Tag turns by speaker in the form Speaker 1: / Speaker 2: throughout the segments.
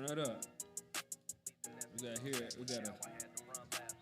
Speaker 1: Turn it up. We got here. We got a.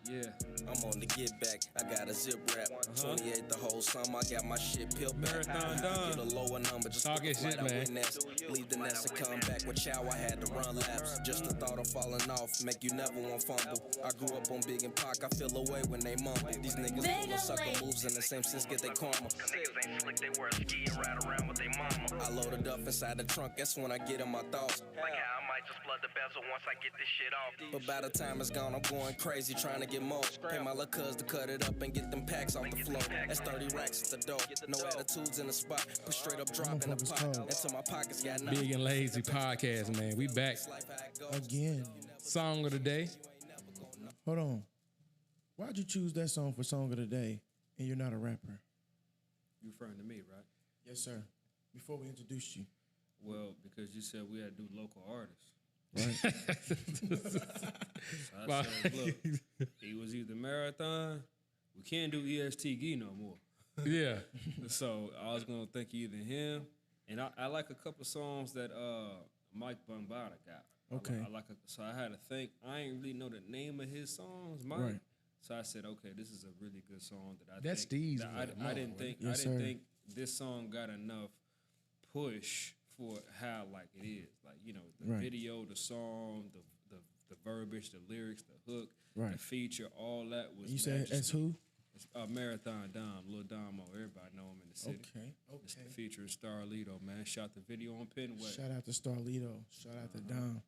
Speaker 1: Yeah.
Speaker 2: I'm on the get back. I got a zip wrap. 28 the whole summer. I got my shit peeled back.
Speaker 1: Marathon done.
Speaker 2: Get a lower number. Just
Speaker 1: Talking
Speaker 2: for the
Speaker 1: shit,
Speaker 2: flight I
Speaker 1: man.
Speaker 2: witnessed. Leave the nest and come back with chow. I had to run laps. Just the thought of falling off. Make you never want fumble. I grew up on Big and Pac. I feel away when they mumble. These niggas full of sucker moves in the same sense get they karma.
Speaker 3: Niggas ain't slick, they wear a ski and ride around with they mama.
Speaker 2: I loaded up inside the trunk. That's when I get in my thoughts.
Speaker 3: Like how I might just flood the bezel once I get this shit off.
Speaker 2: But by the time it's gone, I'm going crazy trying to get more. Pay my little cuz to cut it up and get them packs off the floor. That's 30 racks at the door. No attitudes in the spot. Put straight up drop in the pot. Until my pockets got nothing.
Speaker 1: Big and Lazy podcast, man. We back.
Speaker 4: Again.
Speaker 1: Song of the day.
Speaker 4: Hold on. Why'd you choose that song for Song of the Day and you're not a rapper?
Speaker 1: You referring to me, right?
Speaker 4: Yes, sir. Before we introduced you.
Speaker 1: Well, because you said we had to do local artists.
Speaker 4: Right.
Speaker 1: So I said, look, he was either Marathon. We can't do ESTG no more. Yeah. So I was gonna think either him, and I like a couple songs that Mike Bombada got.
Speaker 4: Okay.
Speaker 1: So I had to think. I ain't really know the name of his songs, Mike.
Speaker 4: Right.
Speaker 1: So I said, okay, this is a really good song that I
Speaker 5: That's
Speaker 1: think.
Speaker 5: Steve's
Speaker 1: that I didn't think.
Speaker 4: Yes,
Speaker 1: I didn't
Speaker 4: sir.
Speaker 1: think this song got enough push for how like it is. Like, you know, the
Speaker 4: Right.
Speaker 1: video, the song, the verbiage, the lyrics, the hook,
Speaker 4: Right.
Speaker 1: the feature, all that was.
Speaker 4: You said
Speaker 1: majesty.
Speaker 4: as who?
Speaker 1: It's, Marathon Dom, Lil Domo. Everybody know him in the city.
Speaker 4: Okay.
Speaker 1: It's featuring Starlito, man. Shot the video on Penway.
Speaker 4: Shout out to Starlito. Shout out to Dom.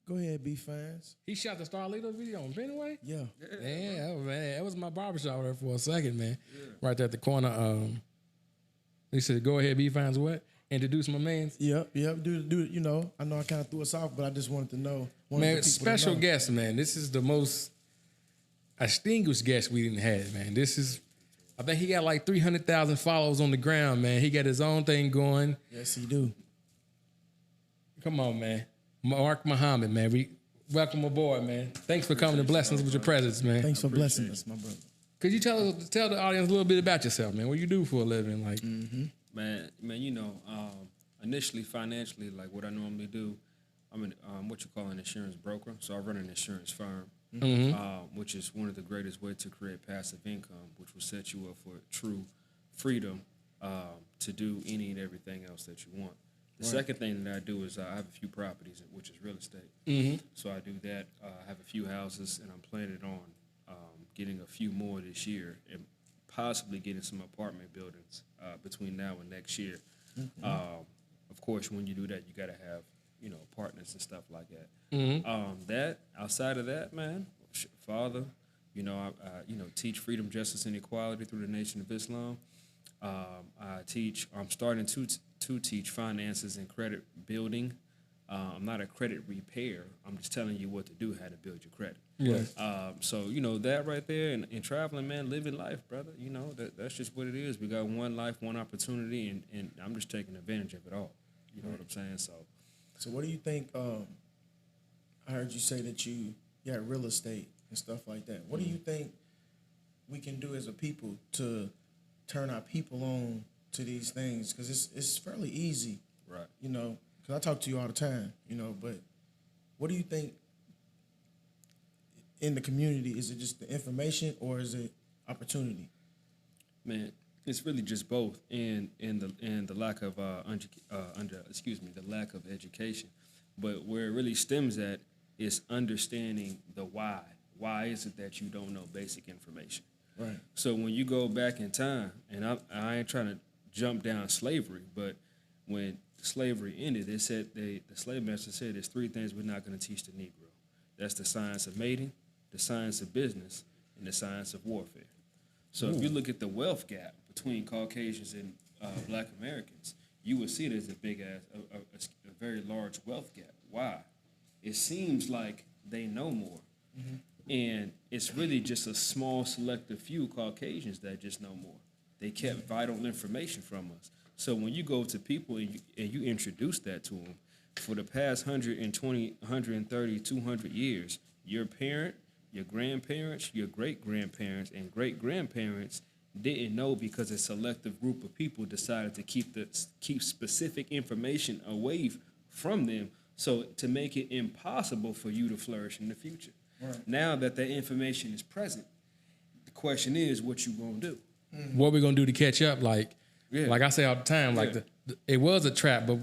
Speaker 4: Go ahead, B fans.
Speaker 5: He shot the Starlito video on Penway?
Speaker 4: Yeah.
Speaker 5: Man, that was my barbershop there for a second, man. Right there at the corner. He said, go ahead, B finds what? Introduce my man.
Speaker 4: Yep. Do you know? I know I kind of threw us off, but I just wanted to know.
Speaker 5: Man, special guest, man. This is the most distinguished guest we didn't have, man. I think he got like 300,000 followers on the ground, man. He got his own thing going.
Speaker 4: Yes, he do.
Speaker 5: Come on, man. Mark Muhammad, man. Welcome aboard, man. Thanks for coming to bless us with your presence, man.
Speaker 4: Thanks for blessing us, my brother.
Speaker 5: Could you tell the audience a little bit about yourself, man? What you do for a living, like?
Speaker 1: Man, you know, initially financially, like what I normally do, I'm what you call an insurance broker. So I run an insurance firm, which is one of the greatest ways to create passive income, which will set you up for true freedom to do any and everything else that you want. The second thing that I do is I have a few properties, which is real estate. So I do that. I have a few houses, and I'm planning on getting a few more this year, and possibly getting some apartment buildings between now and next year. Of course, when you do that, you got to have, you know, partners and stuff like that. That outside of that, man, father, you know, I teach freedom, justice, and equality through the Nation of Islam. I'm starting to teach finances and credit building. I'm not a credit repair. I'm just telling you what to do, how to build your credit.
Speaker 5: Yes.
Speaker 1: So, you know, that right there and traveling, man, living life, brother. You know, that's just what it is. We got one life, one opportunity, and I'm just taking advantage of it all. You know what I'm saying?
Speaker 4: So what do you think? I heard you say that you got real estate and stuff like that. What do you think we can do as a people to turn our people on to these things? Because it's fairly easy,
Speaker 1: right?
Speaker 4: You know, because I talk to you all the time, you know, but what do you think in the community? Is it just the information or is it opportunity?
Speaker 1: Man, it's really just both, and the lack of the lack of education. But where it really stems at is understanding the why. Why is it that you don't know basic information?
Speaker 4: Right.
Speaker 1: So when you go back in time, and I ain't trying to jump down slavery, but when slavery ended, they said the slave master said there's three things we're not going to teach the Negro. That's the science of mating, the science of business, and the science of warfare. So if you look at the wealth gap between Caucasians and Black Americans, you would see there's a big ass, a very large wealth gap. Why? It seems like they know more. And it's really just a small selective few Caucasians that just know more. They kept vital information from us. So when you go to people and you introduce that to them, for the past 120, 130, 200 years, your parent, your grandparents, your great-grandparents, and great-grandparents didn't know because a selective group of people decided to keep specific information away from them So to make it impossible for you to flourish in the future.
Speaker 4: Right.
Speaker 1: Now that information is present, the question is what you gonna do.
Speaker 5: What we gonna do to catch up? Like
Speaker 1: Yeah.
Speaker 5: I say all the time, like it was a trap, but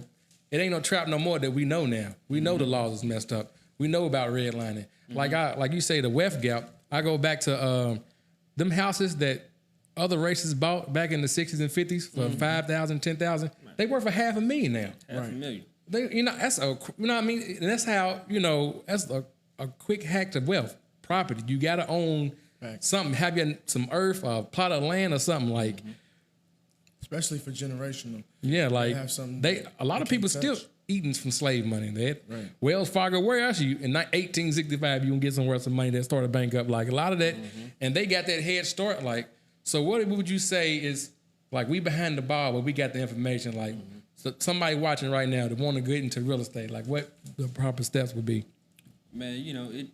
Speaker 5: it ain't no trap no more that we know now. We know the laws is messed up. We know about redlining. Like you say, the Weft Gap. I go back to them houses that other races bought back in the 60s and 50s for 5,000, 10,000. They worth $500,000 now.
Speaker 1: $500,000.
Speaker 5: That's what I mean. And that's how that's a quick hack to wealth. Property. You got to own something. Have some earth, a plot of land, or something like.
Speaker 4: Especially for generational.
Speaker 5: Yeah, like
Speaker 4: have something
Speaker 5: a lot of people still eating from slave money. Wells Fargo, where else you in 1865 you can get somewhere some money that start a bank up, like a lot of that, and they got that head start. Like, so what would you say is like we behind the ball, but we got the information? Like, so somebody watching right now that want to get into real estate, like what the proper steps would be?
Speaker 1: Man,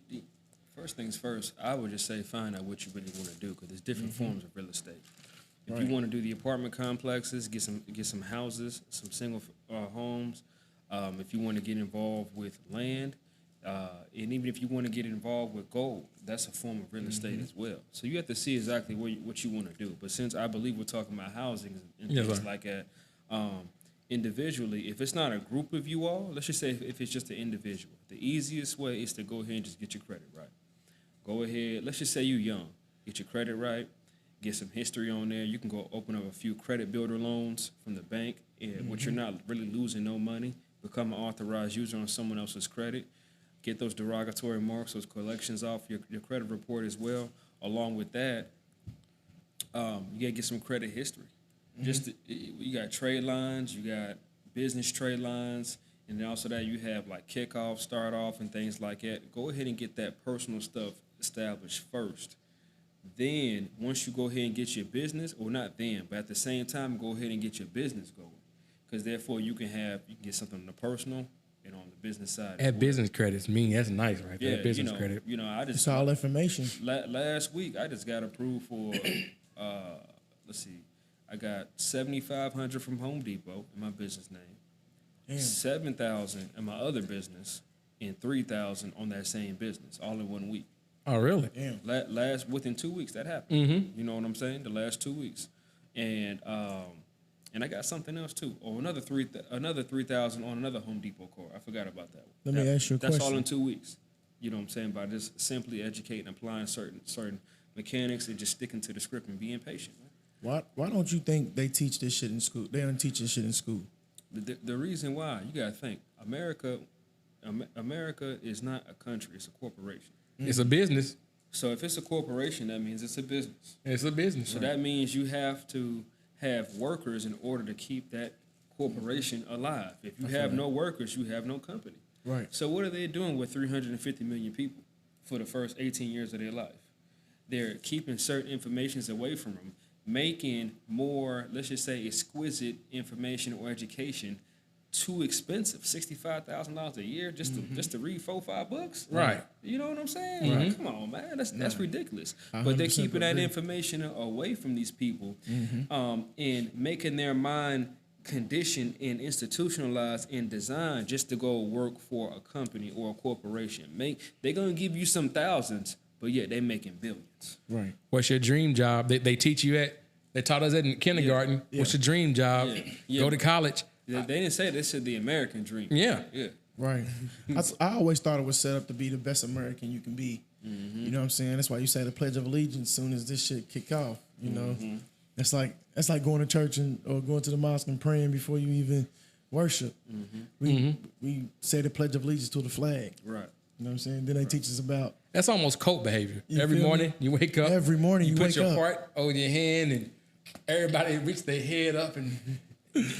Speaker 1: first things first, I would just say find out what you really want to do, because there's different forms of real estate. If you want to do the apartment complexes, get some houses, some single homes. If you want to get involved with land, and even if you want to get involved with gold, that's a form of real estate as well. So you have to see exactly what you want to do. But since I believe we're talking about housing and things like that, individually, if it's not a group of you all, let's just say if it's just an individual, the easiest way is to go ahead and just get your credit right. Go ahead. Let's just say you're young. Get your credit right. Get some history on there. You can go open up a few credit builder loans from the bank, which you're not really losing no money. Become an authorized user on someone else's credit. Get those derogatory marks, those collections off your credit report as well. Along with that, you gotta get some credit history. You got trade lines, you got business trade lines, and then also that you have like kickoff, start off, and things like that. Go ahead and get that personal stuff established first. Then, once you go ahead and get your business, or not then, but at the same time, go ahead and get your business going. Because therefore, you can get something on the personal and on the business side.
Speaker 5: That business credits, that's nice, right?
Speaker 1: Yeah,
Speaker 5: that business credit.
Speaker 4: It's all information.
Speaker 1: Last week, I just got approved for, let's see, I got $7,500 from Home Depot in my business name, $7,000 in my other business, and $3,000 on that same business, all in 1 week.
Speaker 5: Oh, really?
Speaker 1: Damn. Within 2 weeks that happened. You know what I'm saying? The last 2 weeks, and I got something else too. Or another $3,000 on another Home Depot car. I forgot about that one.
Speaker 4: Let me ask you a question.
Speaker 1: That's all in 2 weeks. You know what I'm saying? By just simply educating, applying certain mechanics, and just sticking to the script and being patient.
Speaker 4: Why don't you think they teach this shit in school? They don't teach this shit in school.
Speaker 1: The reason why, you gotta think, America is not a country; it's a corporation.
Speaker 5: It's a business.
Speaker 1: So if it's a corporation, that means it's a business.
Speaker 5: It's a business.
Speaker 1: So that means you have to have workers in order to keep that corporation alive. If you have no workers, you have no company.
Speaker 4: Right.
Speaker 1: So what are they doing with 350 million people for the first 18 years of their life? They're keeping certain informations away from them, making more, let's just say, exquisite information or education too expensive. $65,000 a year just to read 4-5 books.
Speaker 5: Right.
Speaker 1: You know what I'm saying? Right. Come on, man. That's ridiculous. But they're keeping that information away from these people, and making their mind conditioned and institutionalized and designed just to go work for a company or a corporation. They're gonna give you some thousands, but yet they're making billions.
Speaker 4: Right.
Speaker 5: What's your dream job? They teach you at. They taught us that in kindergarten.
Speaker 4: Yeah.
Speaker 5: What's your dream job?
Speaker 1: Yeah.
Speaker 5: Go to college.
Speaker 1: They didn't say they said the American dream.
Speaker 5: Yeah.
Speaker 4: Right. I always thought it was set up to be the best American you can be. You know what I'm saying? That's why you say the Pledge of Allegiance soon as this shit kick off. You know, that's like going to church or going to the mosque and praying before you even worship. We say the Pledge of Allegiance to the flag.
Speaker 1: Right.
Speaker 4: You know what I'm saying? Then they teach us about.
Speaker 5: That's almost cult behavior.
Speaker 4: You
Speaker 5: Every
Speaker 4: feel
Speaker 5: morning
Speaker 4: me?
Speaker 5: you wake up.
Speaker 4: Every morning you
Speaker 5: put
Speaker 4: wake
Speaker 5: your
Speaker 4: up.
Speaker 5: heart over your hand and everybody reach their head up and.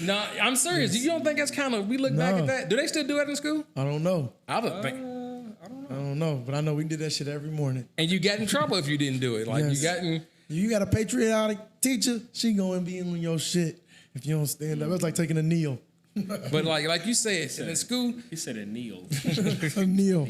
Speaker 5: No, I'm serious. You don't think that's kind of? We look back at that. Do they still do that in school?
Speaker 4: I don't know.
Speaker 5: I don't think.
Speaker 4: I don't know, but I know we did that shit every morning.
Speaker 5: And you got in trouble if you didn't do it. Like
Speaker 4: Yes. You got a patriotic teacher, she gonna be in your shit if you don't stand up. It's like taking a kneel.
Speaker 5: But like you said, in school,
Speaker 1: He said a kneel.
Speaker 4: A kneel.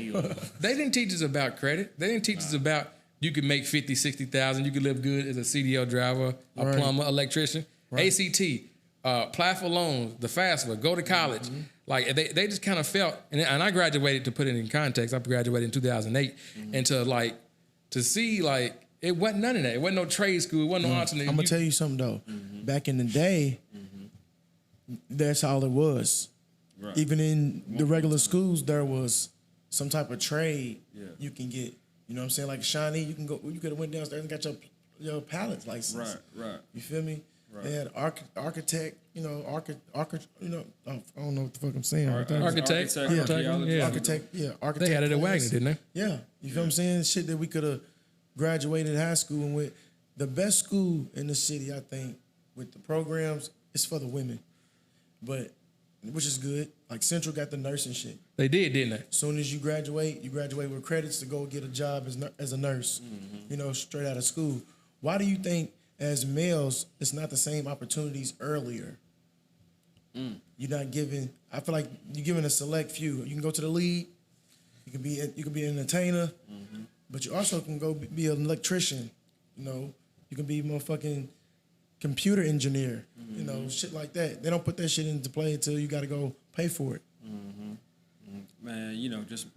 Speaker 5: they didn't teach us about credit. They didn't teach us about you could make 50, 60,000. You could live good as a CDL driver, a
Speaker 4: Right.
Speaker 5: plumber, electrician,
Speaker 4: Right.
Speaker 5: ACT. apply for loans, the FAFSA, go to college. Like they just kind of felt, and I graduated, to put it in context, I graduated in 2008, and to see like, it wasn't none of that. It wasn't no trade school, it wasn't no alternate.
Speaker 4: I'm gonna tell you something though. Back in the day, that's all it was.
Speaker 1: Right.
Speaker 4: Even in the regular schools, there was some type of trade you can get. You know what I'm saying? Like Shawnee, you could have went downstairs and got your pilot's license.
Speaker 1: Right.
Speaker 4: You feel me?
Speaker 1: Right.
Speaker 4: They had architect, I don't know what the fuck I'm saying.
Speaker 5: Architect.
Speaker 4: Architect.
Speaker 5: They had it at Wagner,
Speaker 4: class.
Speaker 5: didn't they?
Speaker 4: Yeah. You feel what I'm saying? Shit that we could have graduated high school and with. The best school in the city, I think, with the programs, is for the women. But, which is good. Like Central got the nursing shit.
Speaker 5: They did, didn't they?
Speaker 4: As soon as you graduate with credits to go get a job as a nurse, straight out of school. Why do you think, as males, it's not the same opportunities earlier? You're not giving. I feel like you're giving a select few. You can go to the league. You can be an entertainer, but you also can go be an electrician. You can be a motherfucking computer engineer. Shit like that. They don't put that shit into play until you got to go pay for it.
Speaker 1: Man, just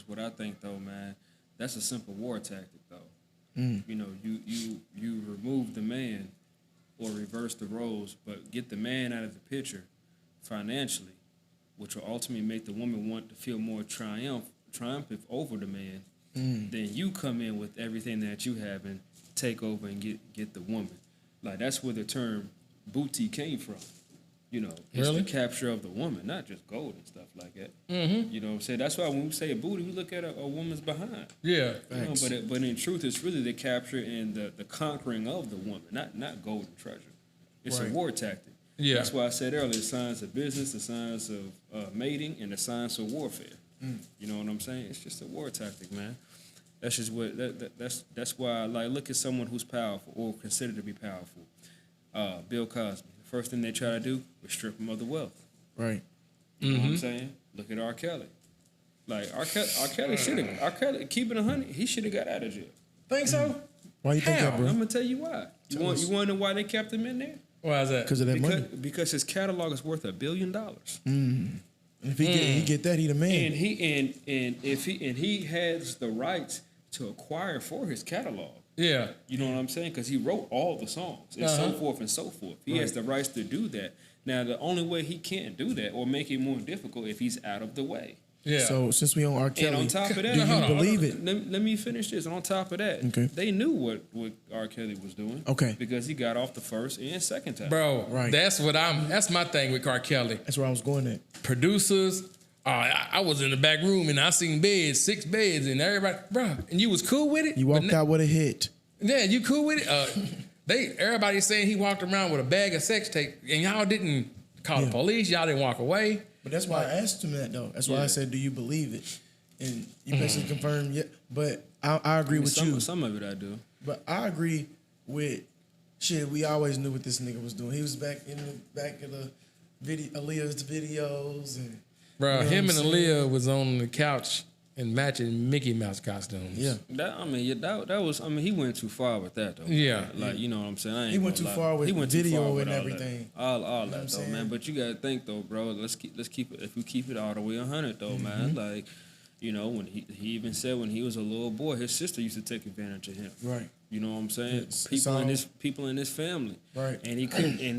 Speaker 1: what I think though, man. That's a simple war tactic though. You remove the man or reverse the roles, but get the man out of the picture financially, which will ultimately make the woman want to feel more triumphant over the man. Then you come in with everything that you have and take over and get the woman. Like that's where the term booty came from. It's
Speaker 5: really?
Speaker 1: the capture of the woman, not just gold and stuff like that. You know what I'm saying? That's why when we say booty, we look at a woman's behind.
Speaker 5: Yeah.
Speaker 1: But in truth, it's really the capture and the conquering of the woman, not gold and treasure. It's a war tactic.
Speaker 5: Yeah.
Speaker 1: That's why I said earlier, the science of business, the science of mating, and the science of warfare. You know what I'm saying? It's just a war tactic, man. That's just what that's why look at someone who's powerful or considered to be powerful. Bill Cosby. The first thing they try to do is strip him of the wealth.
Speaker 4: Right.
Speaker 1: You know what I'm saying? Look at R. Kelly. Like R. Kelly keeping 100, he should have got out of jail.
Speaker 5: Think so?
Speaker 4: Why you think that, bro?
Speaker 1: I'm gonna tell you why. You want to know why they kept him in there?
Speaker 5: Why is that?
Speaker 4: Because of that money.
Speaker 1: Because his catalog is worth $1 billion.
Speaker 4: If he get that, he the man.
Speaker 1: And he has the rights to acquire for his catalog.
Speaker 5: Yeah.
Speaker 1: You know what I'm saying? Because he wrote all the songs and so forth and so forth. He has the rights to do that. Now, the only way he can't do that or make it more difficult if he's out of the way.
Speaker 5: Yeah.
Speaker 4: So since we on R. Kelly,
Speaker 1: And on top of that,
Speaker 4: do you believe it?
Speaker 1: Let me finish this. And on top of that, they knew what R. Kelly was doing.
Speaker 4: Okay.
Speaker 1: Because he got off the first and second time.
Speaker 5: Bro,
Speaker 4: Right.
Speaker 5: that's my thing with R. Kelly.
Speaker 4: That's where I was going at.
Speaker 5: Producers, I was in the back room and I seen beds, 6 beds, and everybody, bro, and you was cool with it?
Speaker 4: You walked out with a hit.
Speaker 5: Yeah, you cool with it? Everybody's saying he walked around with a bag of sex tape, and y'all didn't call the police, y'all didn't walk away.
Speaker 4: But that's why I asked him that, though. That's why I said, do you believe it? And you basically confirmed, yeah. But I agree with you.
Speaker 1: Some of it I do.
Speaker 4: But I agree with shit. We always knew what this nigga was doing. He was back of the Aaliyah's videos, and
Speaker 5: bro,
Speaker 4: you know
Speaker 5: him
Speaker 4: what
Speaker 5: and
Speaker 4: I'm saying?
Speaker 5: Aaliyah was on the couch in matching Mickey Mouse costumes.
Speaker 4: Yeah,
Speaker 1: That was. He went too far with that though.
Speaker 5: Yeah,
Speaker 1: you know what I'm saying. I ain't
Speaker 4: he went
Speaker 1: gonna
Speaker 4: too
Speaker 1: lie.
Speaker 4: far with
Speaker 1: He went too
Speaker 4: video
Speaker 1: far with
Speaker 4: and
Speaker 1: all
Speaker 4: everything.
Speaker 1: That. All
Speaker 4: You know
Speaker 1: that
Speaker 4: what I'm
Speaker 1: though,
Speaker 4: saying?
Speaker 1: man. But you gotta think though, bro. Let's keep it. If we keep it all the way 100 though, man. Like, when he even said when he was a little boy, his sister used to take advantage of him.
Speaker 4: Right.
Speaker 1: You know what I'm saying?
Speaker 4: It's
Speaker 1: People in his family.
Speaker 4: Right.
Speaker 1: And he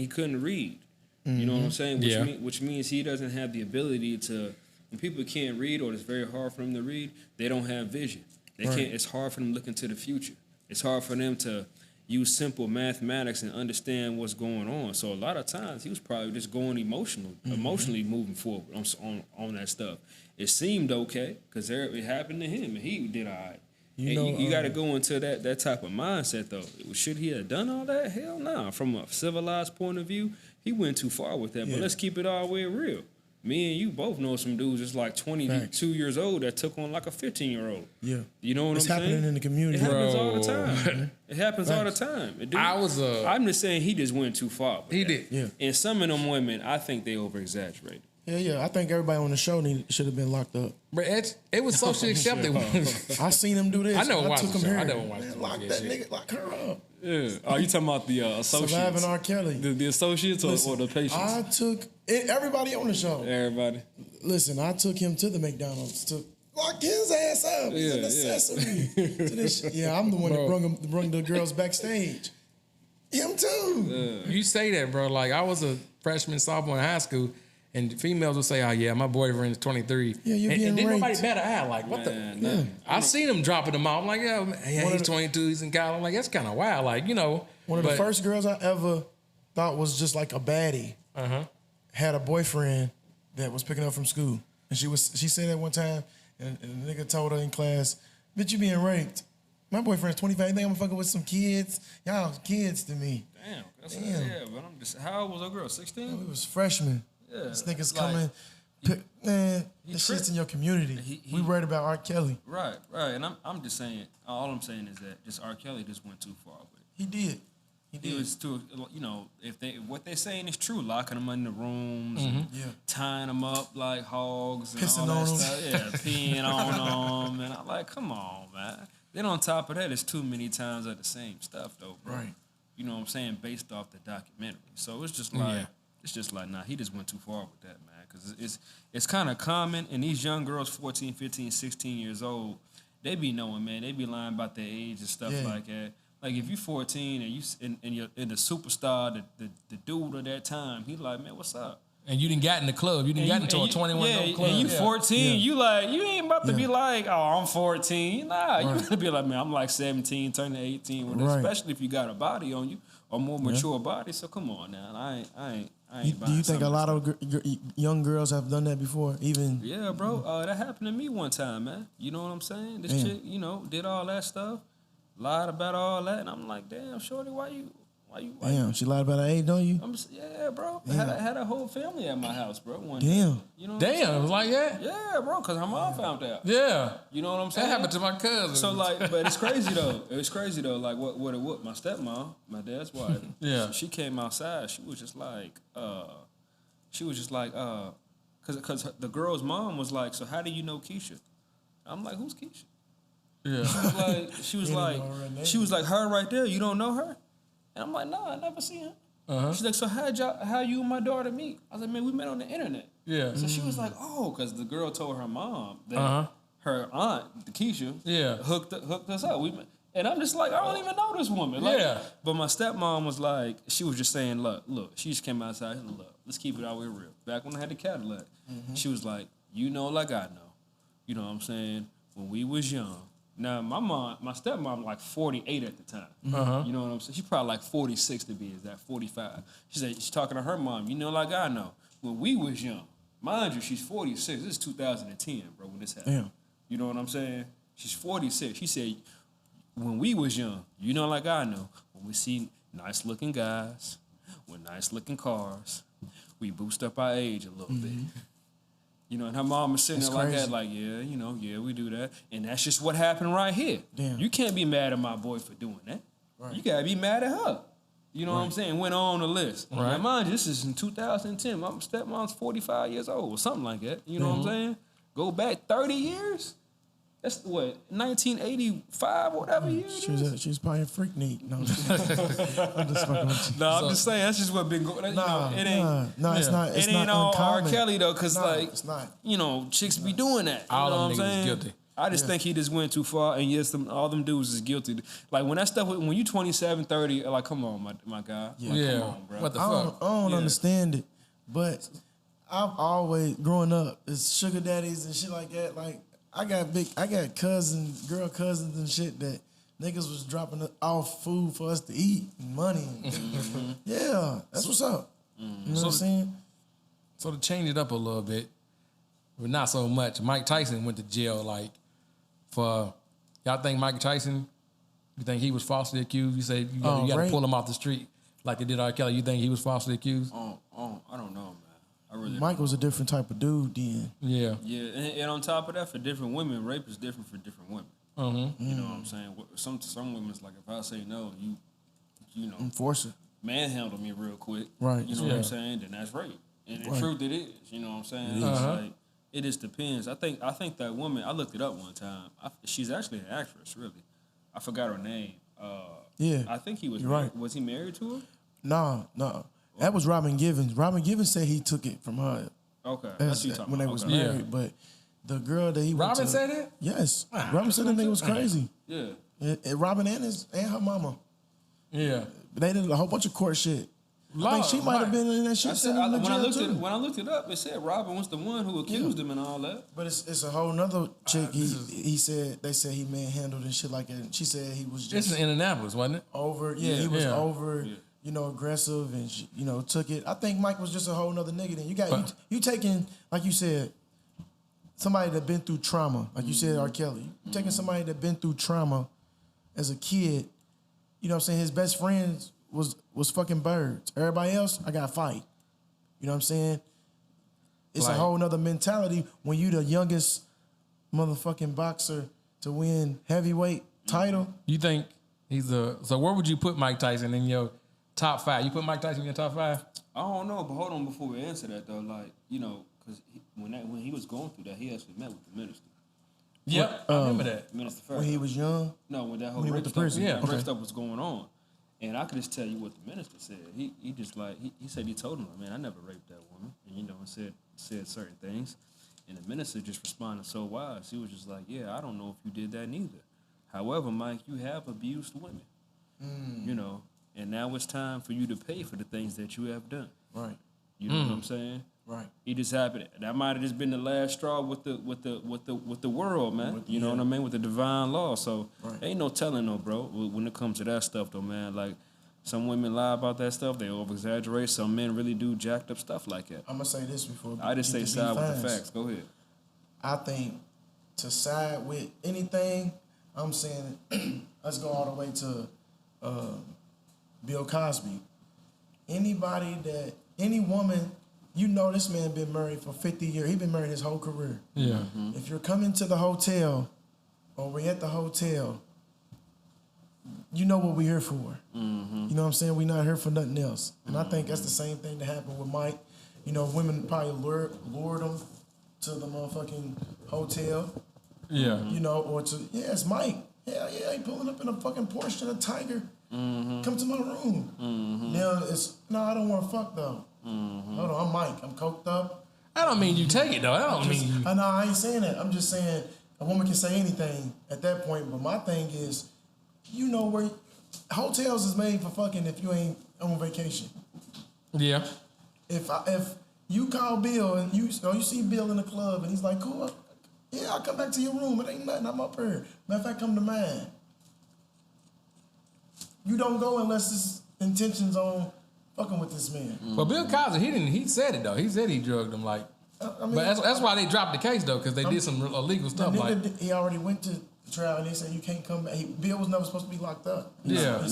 Speaker 1: couldn't read. You know what I'm saying? Which means he doesn't have the ability to. When people can't read or it's very hard for them to read, they don't have vision. They can't. It's hard for them to look into the future. It's hard for them to use simple mathematics and understand what's going on. So a lot of times he was probably just going emotionally moving forward on that stuff. It seemed okay because it happened to him and he did all right. You got to go into that type of mindset though. Should he have done all that? Hell no. Nah. From a civilized point of view, he went too far with that. But let's keep it all the way real. Me and you both know some dudes that's like 22 years old that took on like a 15-year-old.
Speaker 4: Yeah.
Speaker 1: You know what I'm saying?
Speaker 4: It's happening in the community.
Speaker 1: It happens all the time. It happens all the time.
Speaker 5: I'm
Speaker 1: just saying he just went too far.
Speaker 5: He did.
Speaker 4: Yeah.
Speaker 1: And some of them women, I think they over-exaggerated.
Speaker 4: Yeah. I think everybody on the show should have been locked up.
Speaker 5: But it was socially accepted.
Speaker 4: I seen him do this.
Speaker 5: I never watched
Speaker 4: took
Speaker 5: the
Speaker 4: him
Speaker 5: show.
Speaker 4: here.
Speaker 5: I never watched
Speaker 4: Man,
Speaker 5: the
Speaker 4: lock
Speaker 5: show.
Speaker 4: that nigga, lock her up.
Speaker 6: Yeah. Are you talking about the associates?
Speaker 4: Surviving R. Kelly.
Speaker 6: The associates or the patients?
Speaker 4: I took everybody on the show.
Speaker 6: Everybody.
Speaker 4: Listen, I took him to the McDonald's to lock his ass up. He's an accessory to this shit. Yeah, I'm the one that brung the girls backstage. Him too.
Speaker 5: You say that, bro. Like, I was a freshman, sophomore in high school, and females would say, "Oh yeah, my boyfriend is 23."
Speaker 4: Yeah, you're
Speaker 5: and
Speaker 4: getting
Speaker 5: then
Speaker 4: raped.
Speaker 5: nobody bat an eye. Like, what the? I seen them dropping them off. I'm like, yeah, he's 22. He's in college. I'm like, that's kind of wild. Like, you know,
Speaker 4: One of the first girls I ever thought was just like a baddie had a boyfriend that was picking up from school, and she said that one time, and the nigga told her in class, "Bitch, you being raped." My boyfriend's 25. You think I'm fucking with some kids? Y'all kids to me.
Speaker 1: Damn. Yeah, but I'm just. How old was that girl? 16.
Speaker 4: We was freshmen.
Speaker 1: Yeah.
Speaker 4: This nigga's
Speaker 1: like,
Speaker 4: coming. Man, this shit's in your community. We worried about R. Kelly.
Speaker 1: Right. And I'm just saying. All I'm saying is that just R. Kelly just went too far with it.
Speaker 4: He did.
Speaker 1: It was too. You know, if what they're saying is true, locking them in the rooms, and tying them up like hogs, and
Speaker 4: Pissing
Speaker 1: all that
Speaker 4: on 'em.
Speaker 1: stuff. Yeah, peeing on them, and I'm like, come on, man. Then on top of that, it's too many times of the same stuff, though, bro.
Speaker 4: Right.
Speaker 1: You know what I'm saying? Based off the documentary. So it's just like, nah, he just went too far with that, man. Because it's kind of common, and these young girls, 14, 15, 16 years old, they be knowing, man. They be lying about their age and stuff like that. Like, if you 14 and you're in the superstar, the dude of that time, he like, man, what's up?
Speaker 5: and you didn't got in the club. You didn't got into a 21 no club.
Speaker 1: And you 14, you like, you ain't about to be like, oh, I'm 14. Nah, you gonna be like, man, I'm like 17, turning 18, especially if you got a body on you, a more mature body. So come on now, I ain't
Speaker 4: Do you think a lot of young girls have done that before? Even
Speaker 1: yeah, bro. That happened to me one time, man. You know what I'm saying? This chick, did all that stuff, lied about all that, and I'm like, damn, shorty, why you?
Speaker 4: Damn, she lied about her age, don't you?
Speaker 1: Yeah, bro. Had a whole family at my house, bro. One
Speaker 4: Damn.
Speaker 1: day. You know
Speaker 5: Damn, it was like that?
Speaker 1: Yeah, bro, because her mom found out.
Speaker 5: Yeah.
Speaker 1: You know what I'm saying?
Speaker 5: That happened to my cousin.
Speaker 1: So, like, but it's crazy, though. Like, what my stepmom, my dad's wife, she came outside. She was just like, because the girl's mom was like, so how do you know Keisha? I'm like, who's Keisha?
Speaker 5: Yeah.
Speaker 1: She was like, her right there, you don't know her? And I'm like, nah, I never seen her. She's like, so how you and my daughter meet? I was like, man, we met on the internet.
Speaker 5: Yeah.
Speaker 1: So she was like, oh, because the girl told her mom that her aunt, the Keisha, hooked us up. And I'm just like, I don't even know this woman. Like, but my stepmom was like, she was just saying, look, she just came outside and look, let's keep it out here real. Back when I had the Cadillac, she was like, you know like I know. You know what I'm saying? When we was young. Now, my stepmom, like 48 at the time. You know what I'm saying? She's probably like 46 to be exact, 45. She said, she's talking to her mom, you know, like I know. When we was young, mind you, she's 46. This is 2010, bro, when this happened.
Speaker 4: Damn.
Speaker 1: You know what I'm saying? She's 46. She said, when we was young, you know, like I know, when we see nice-looking guys with nice-looking cars, we boost up our age a little bit. You know, and her mom was sitting there like that, like, we do that. And that's just what happened right here. Damn. You can't be mad at my boy for doing that. Right. You got to be mad at her. You know what I'm saying? Went on the list. Right. Now, mind you, this is in 2010. My stepmom's 45 years old or something like that. You know what I'm saying? Go back 30 years? That's what, 1985, whatever year
Speaker 4: she was probably a freak neat. No, I'm just fucking with you.
Speaker 1: No, I'm just saying, that's just what been going on.
Speaker 4: It's not.
Speaker 1: It ain't all R. Kelly, though, because,
Speaker 4: it's not.
Speaker 1: You know, chicks be doing that. You
Speaker 5: All
Speaker 1: know
Speaker 5: them
Speaker 1: what I'm
Speaker 5: niggas
Speaker 1: saying?
Speaker 5: guilty.
Speaker 1: I just think he just went too far, and yes, all them dudes is guilty. Like, when that stuff, when you 27, 30, like, come on, my guy.
Speaker 5: Yeah.
Speaker 1: Like, come on, bro.
Speaker 5: What the
Speaker 4: I
Speaker 5: fuck?
Speaker 4: don't understand it, but I've always, growing up, it's sugar daddies and shit like that, like, I got girl cousins and shit that niggas was dropping off food for us to eat and money. Yeah, that's what's up. You know what I'm saying?
Speaker 5: So to change it up a little bit, but not so much, Mike Tyson went to jail, like, for, y'all think Mike Tyson, you think he was falsely accused? You say you got to pull him off the street like they did R. Kelly. You think he was falsely accused?
Speaker 1: I don't know, man.
Speaker 4: Mike was a different type of dude then.
Speaker 5: Yeah.
Speaker 1: Yeah, and on top of that, for different women, rape is different for different women. You know what I'm saying? Some women's like, if I say no, you know,
Speaker 4: Enforce it.
Speaker 1: manhandle me real quick.
Speaker 4: Right.
Speaker 1: You know what I'm saying? Then that's rape. And the truth it is, you know what I'm saying? It's like, it just depends. I think that woman, I looked it up one time. She's actually an actress, really. I forgot her name.
Speaker 4: Yeah.
Speaker 1: I think he was
Speaker 4: You're right.
Speaker 1: Was he married to her?
Speaker 4: No. That was Robin Givens. Robin Givens said he took it from her.
Speaker 1: Okay. That's what you talking
Speaker 4: when they
Speaker 1: about.
Speaker 4: was
Speaker 1: Okay.
Speaker 4: married. But the girl that he went
Speaker 5: Robin
Speaker 4: to,
Speaker 5: said that?
Speaker 4: Yes. Robin said that nigga was crazy.
Speaker 1: Yeah.
Speaker 4: And Robin and her mama.
Speaker 5: Yeah.
Speaker 4: They did a whole bunch of court shit. I think she might have been in that shit.
Speaker 1: When I looked it up, it said Robin was the one who accused him and all that.
Speaker 4: But it's a whole nother chick. They said he manhandled and shit like that. And she said he was just
Speaker 5: It's in Indianapolis, wasn't it?
Speaker 4: over. Yeah, he was over. You know, aggressive and she, took it. I think Mike was just a whole nother nigga. Then you taking, like you said, somebody that been through trauma. Like you said, R. Kelly. You taking somebody that been through trauma as a kid. You know what I'm saying? His best friends was fucking birds. Everybody else, I got to fight. You know what I'm saying? It's a whole nother mentality when you the youngest motherfucking boxer to win heavyweight title.
Speaker 5: You think so where would you put Mike Tyson in your top 5? You put Mike Tyson in your top 5?
Speaker 1: I don't know, but hold on before we answer that though. Like, because when he was going through that, he actually met with the minister.
Speaker 5: Yep, I remember that.
Speaker 1: Minister Farrakhan.
Speaker 4: When he was young?
Speaker 1: No, when that whole
Speaker 4: When he went to prison.
Speaker 1: rape stuff was going on. And I could just tell you what the minister said. He just like he said he told him, man, I never raped that woman, and and said certain things, and the minister just responded so wise. He was just like, yeah, I don't know if you did that neither. However, Mike, you have abused women, and now it's time for you to pay for the things that you have done.
Speaker 4: Right.
Speaker 1: You know what I'm saying?
Speaker 4: Right.
Speaker 1: He just happened. That might have just been the last straw with the world, man. You know what I mean? With the divine law. So ain't no telling, no, bro. When it comes to that stuff, though, man. Like some women lie about that stuff. They over exaggerate. Some men really do jacked up stuff like that.
Speaker 4: I'm gonna say this before.
Speaker 1: I just say side with the facts. Go ahead.
Speaker 4: I think to side with anything, I'm saying let's go all the way to Bill Cosby. Any woman. This man been married for 50 years. He been married his whole career.
Speaker 5: Yeah.
Speaker 4: Mm-hmm. If you're coming to the hotel or we're at the hotel, you know what we're here for. Mm-hmm. You know what I'm saying? We're not here for nothing else. And I think that's the same thing that happened with Mike. Women probably lured him to the motherfucking hotel.
Speaker 5: Yeah.
Speaker 4: Or it's Mike. Hell yeah, he pulling up in a fucking Porsche and a Tiger. Mm-hmm. Come to my room. Mm-hmm. Now I don't want to fuck though. Mm-hmm. Hold on, I'm Mike. I'm coked up.
Speaker 5: I don't mean you take it though.
Speaker 4: I ain't saying that. I'm just saying a woman can say anything at that point. But my thing is, where hotels is made for fucking if you ain't on vacation.
Speaker 5: Yeah.
Speaker 4: If you call Bill and you see Bill in the club and he's like, cool, yeah, I'll come back to your room. It ain't nothing. I'm up here. Matter of fact, come to mine. You don't go unless it's intentions on fucking with this man.
Speaker 5: But Bill Cosby, he said it though. He said he drugged him but that's why they dropped the case though, because they did some illegal stuff.
Speaker 4: He already went to trial and they said you can't come back. Bill was never supposed to be locked up.
Speaker 1: He never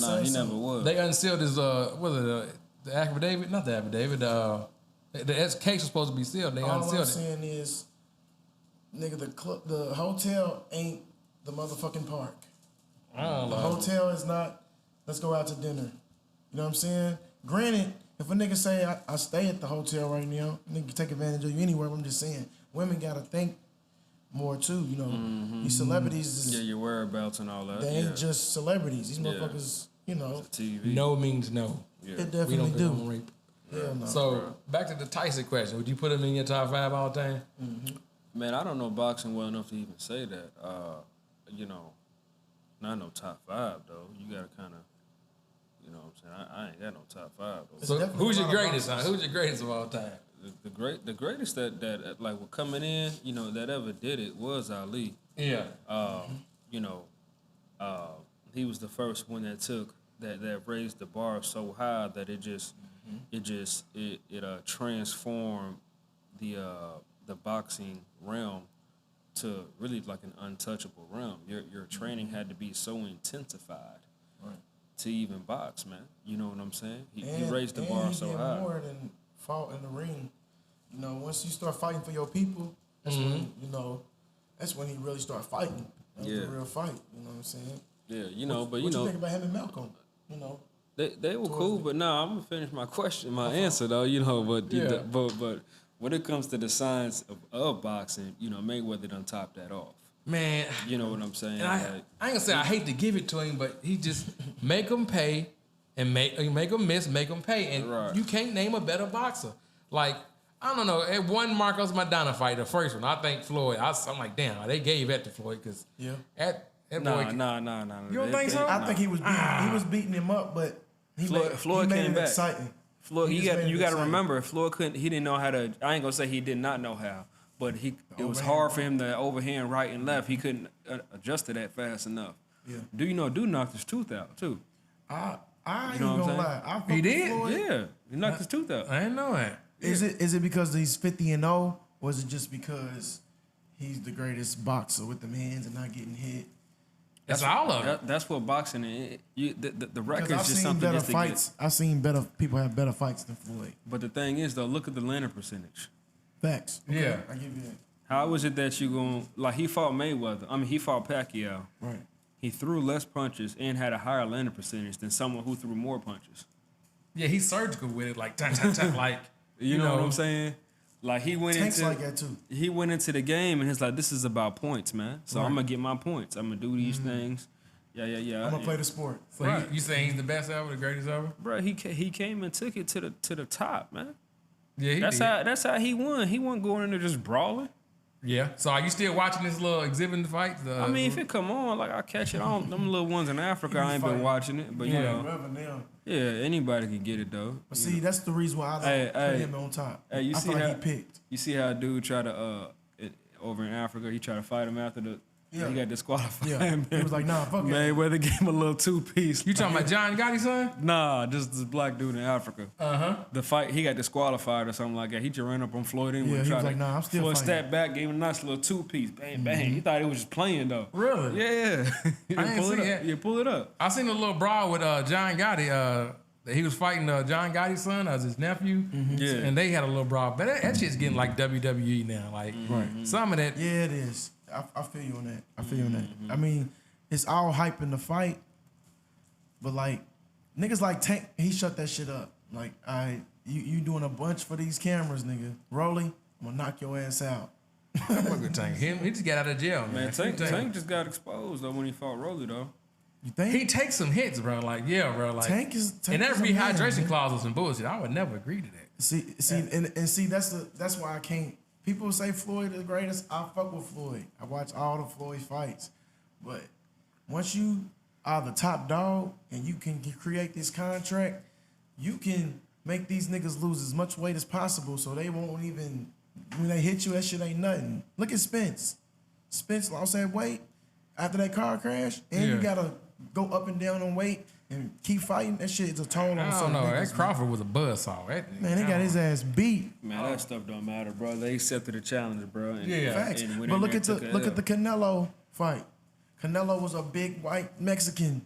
Speaker 1: was.
Speaker 5: They unsealed his the affidavit, not the affidavit. The case was supposed to be sealed. They unsealed it.
Speaker 4: All I'm saying is, nigga, the hotel ain't the motherfucking park. The hotel is not. Let's go out to dinner. You know what I'm saying? Granted, if a nigga say I stay at the hotel right now, nigga take advantage of you anywhere. I'm just saying, women gotta think more too. These celebrities.
Speaker 1: Your whereabouts and all that.
Speaker 4: They ain't just celebrities. These motherfuckers.
Speaker 1: TV.
Speaker 5: No means no.
Speaker 4: Yeah. It definitely
Speaker 5: we don't rape.
Speaker 4: Hell no.
Speaker 5: So back to the Tyson question. Would you put him in your top 5 all time?
Speaker 4: Mm-hmm.
Speaker 1: Man, I don't know boxing well enough to even say that. Not no top 5 though. You gotta kind of. You know what I'm saying? I ain't got no top 5 though.
Speaker 5: So who's your greatest? Who's your greatest of all time?
Speaker 1: The greatest that like were coming in, that ever did it was Ali.
Speaker 5: Yeah.
Speaker 1: He was the first one that took that raised the bar so high that it transformed the boxing realm to really like an untouchable realm. Your training had to be so intensified. Right. To even box, man. You know what I'm saying? He raised the bar so high.
Speaker 4: More than fought in the ring. Once you start fighting for your people, that's when that's when he really started fighting. That was a real fight. You know what I'm saying?
Speaker 1: Yeah,
Speaker 4: what you think about him and Malcolm?
Speaker 1: They were cool, but no, I'm gonna finish my question, my answer though. You know, but but when it comes to the science of boxing, you know, Mayweather done top that off.
Speaker 5: Man,
Speaker 1: You know what I'm saying?
Speaker 5: and I ain't gonna say I hate to give it to him, but he just make them pay and make them miss, make them pay, and
Speaker 1: Right.
Speaker 5: you can't name a better boxer. Like I don't know, at one Marcos Maidana fight, the first one, I think Floyd. I'm like, damn, they gave that to Floyd because that boy.
Speaker 1: Nah.
Speaker 5: You don't think so?
Speaker 4: I think he was beating him up, but
Speaker 1: Floyd
Speaker 4: he made
Speaker 1: came
Speaker 4: it
Speaker 1: back.
Speaker 4: exciting.
Speaker 1: Floyd,
Speaker 4: He
Speaker 1: you
Speaker 4: just
Speaker 1: got
Speaker 4: made
Speaker 1: you
Speaker 4: it
Speaker 1: got to
Speaker 4: exciting.
Speaker 1: remember, Floyd couldn't. He didn't know how to. I ain't gonna say he did not know how, but it was hard for him to overhand right and left. He couldn't adjust to that fast enough.
Speaker 4: Yeah.
Speaker 1: Do you know? Dude knocked his tooth out too.
Speaker 4: I ain't
Speaker 1: You know what I'm
Speaker 4: gonna
Speaker 1: saying?
Speaker 4: lie. I fuck
Speaker 5: He
Speaker 4: with
Speaker 5: did?
Speaker 4: Floyd.
Speaker 1: Yeah, he knocked his tooth out.
Speaker 5: I didn't know that.
Speaker 4: Is it because he's 50-0, or is it just because he's the greatest boxer with them hands and not getting hit?
Speaker 5: That's all of it.
Speaker 1: That's what boxing is. The
Speaker 4: Because
Speaker 1: record's
Speaker 4: I've
Speaker 1: just
Speaker 4: seen
Speaker 1: something
Speaker 4: better
Speaker 1: just to
Speaker 4: fights. I've seen better people have better fights than Floyd.
Speaker 1: get. But the thing is, though, look at the landing percentage.
Speaker 4: Facts. Okay,
Speaker 5: Yeah.
Speaker 4: I give you that.
Speaker 1: How is it that you going like he fought Mayweather? I mean, he fought Pacquiao.
Speaker 4: Right.
Speaker 1: He threw less punches and had a higher landing percentage than someone who threw more punches.
Speaker 5: Yeah, he's surgical with it, like tap, like
Speaker 1: You know what I'm saying? Like he went
Speaker 4: Tank's
Speaker 1: into
Speaker 4: like that too.
Speaker 1: he went into the game and he's like, this is about points, man. So I'm gonna get my points. I'm gonna do these things. Yeah.
Speaker 4: I'm gonna play the sport.
Speaker 5: So
Speaker 1: Right.
Speaker 5: you saying he's the best ever, the greatest ever?
Speaker 1: Bro, he came and took it to the top, man.
Speaker 5: Yeah, he
Speaker 1: That's
Speaker 5: did.
Speaker 1: how he won. He wasn't going in there just brawling.
Speaker 5: Yeah. So are you still watching this little exhibiting the fight?
Speaker 1: I mean, if it come on, like I catch it on them little ones in Africa. I ain't been
Speaker 4: fighting.
Speaker 1: watching it, but you
Speaker 5: Yeah.
Speaker 1: know,
Speaker 4: Whoever now.
Speaker 1: yeah, anybody can get it though.
Speaker 4: But see, that's the reason why I don't put him on top.
Speaker 1: Hey, you
Speaker 4: I
Speaker 1: see
Speaker 4: feel
Speaker 1: how
Speaker 4: like he picked.
Speaker 1: You see how a dude try to over in Africa, he tried to fight him after he got disqualified.
Speaker 4: Yeah.
Speaker 1: Man.
Speaker 4: He was like, nah, fuck it.
Speaker 1: Mayweather gave him a little 2-piece.
Speaker 5: You talking about John Gotti, son?
Speaker 1: Nah, just this black dude in Africa. The fight, he got disqualified or something like that. He just ran up on Floyd anyway.
Speaker 4: Yeah, he
Speaker 1: tried
Speaker 4: was
Speaker 1: to-
Speaker 4: like, nah, I'm still
Speaker 1: Floyd
Speaker 4: fighting.
Speaker 1: stepped back, gave him a nice little 2-piece. Bang, bang. He thought he was just playing though.
Speaker 4: Really?
Speaker 1: Yeah. You
Speaker 5: I didn't
Speaker 1: pull it
Speaker 5: see
Speaker 1: up.
Speaker 5: that.
Speaker 1: You pull it up.
Speaker 5: I seen a little brawl with John Gotti. He was fighting John Gotti's son as his nephew.
Speaker 1: Yeah.
Speaker 5: And they had a little brawl. But that shit's getting like WWE now. Like some of that.
Speaker 4: Yeah, it is. I feel you on that. I feel you on that. I mean, it's all hype in the fight, but like niggas like Tank, he shut that shit up. Like, you doing a bunch for these cameras, nigga. Rolly, I'm gonna knock your ass out.
Speaker 5: Fuck with Tank. He just got out of jail, man.
Speaker 1: Man, Tank just got exposed though when he fought Rolly though.
Speaker 4: You think?
Speaker 5: He takes some hits, bro. Like, yeah, bro. Like,
Speaker 4: Tank is
Speaker 5: and that
Speaker 4: a man,
Speaker 5: rehydration
Speaker 4: man.
Speaker 5: clause was some bullshit. I would never agree to that.
Speaker 4: See, that's why I can't. People say Floyd is the greatest. I fuck with Floyd. I watch all the Floyd fights, but once you are the top dog and you can create this contract, you can make these niggas lose as much weight as possible, so they won't even when they hit you. That shit ain't nothing. Look at Spence. Spence lost that weight after that car crash, and you
Speaker 5: Yeah.
Speaker 4: gotta go up and down on weight and keep fighting. That shit is a toll on
Speaker 5: I
Speaker 4: some
Speaker 5: don't know.
Speaker 4: niggas.
Speaker 5: That Crawford was a buzzsaw. That
Speaker 4: Man, they got his ass beat.
Speaker 1: Man, that stuff don't matter, bro. They accepted the challenge, bro. And,
Speaker 5: Yeah.
Speaker 4: Facts.
Speaker 1: and went
Speaker 4: But
Speaker 1: in
Speaker 4: look
Speaker 1: there
Speaker 4: at
Speaker 1: and took a
Speaker 4: the
Speaker 1: L.
Speaker 4: Canelo fight. Canelo was a big white Mexican.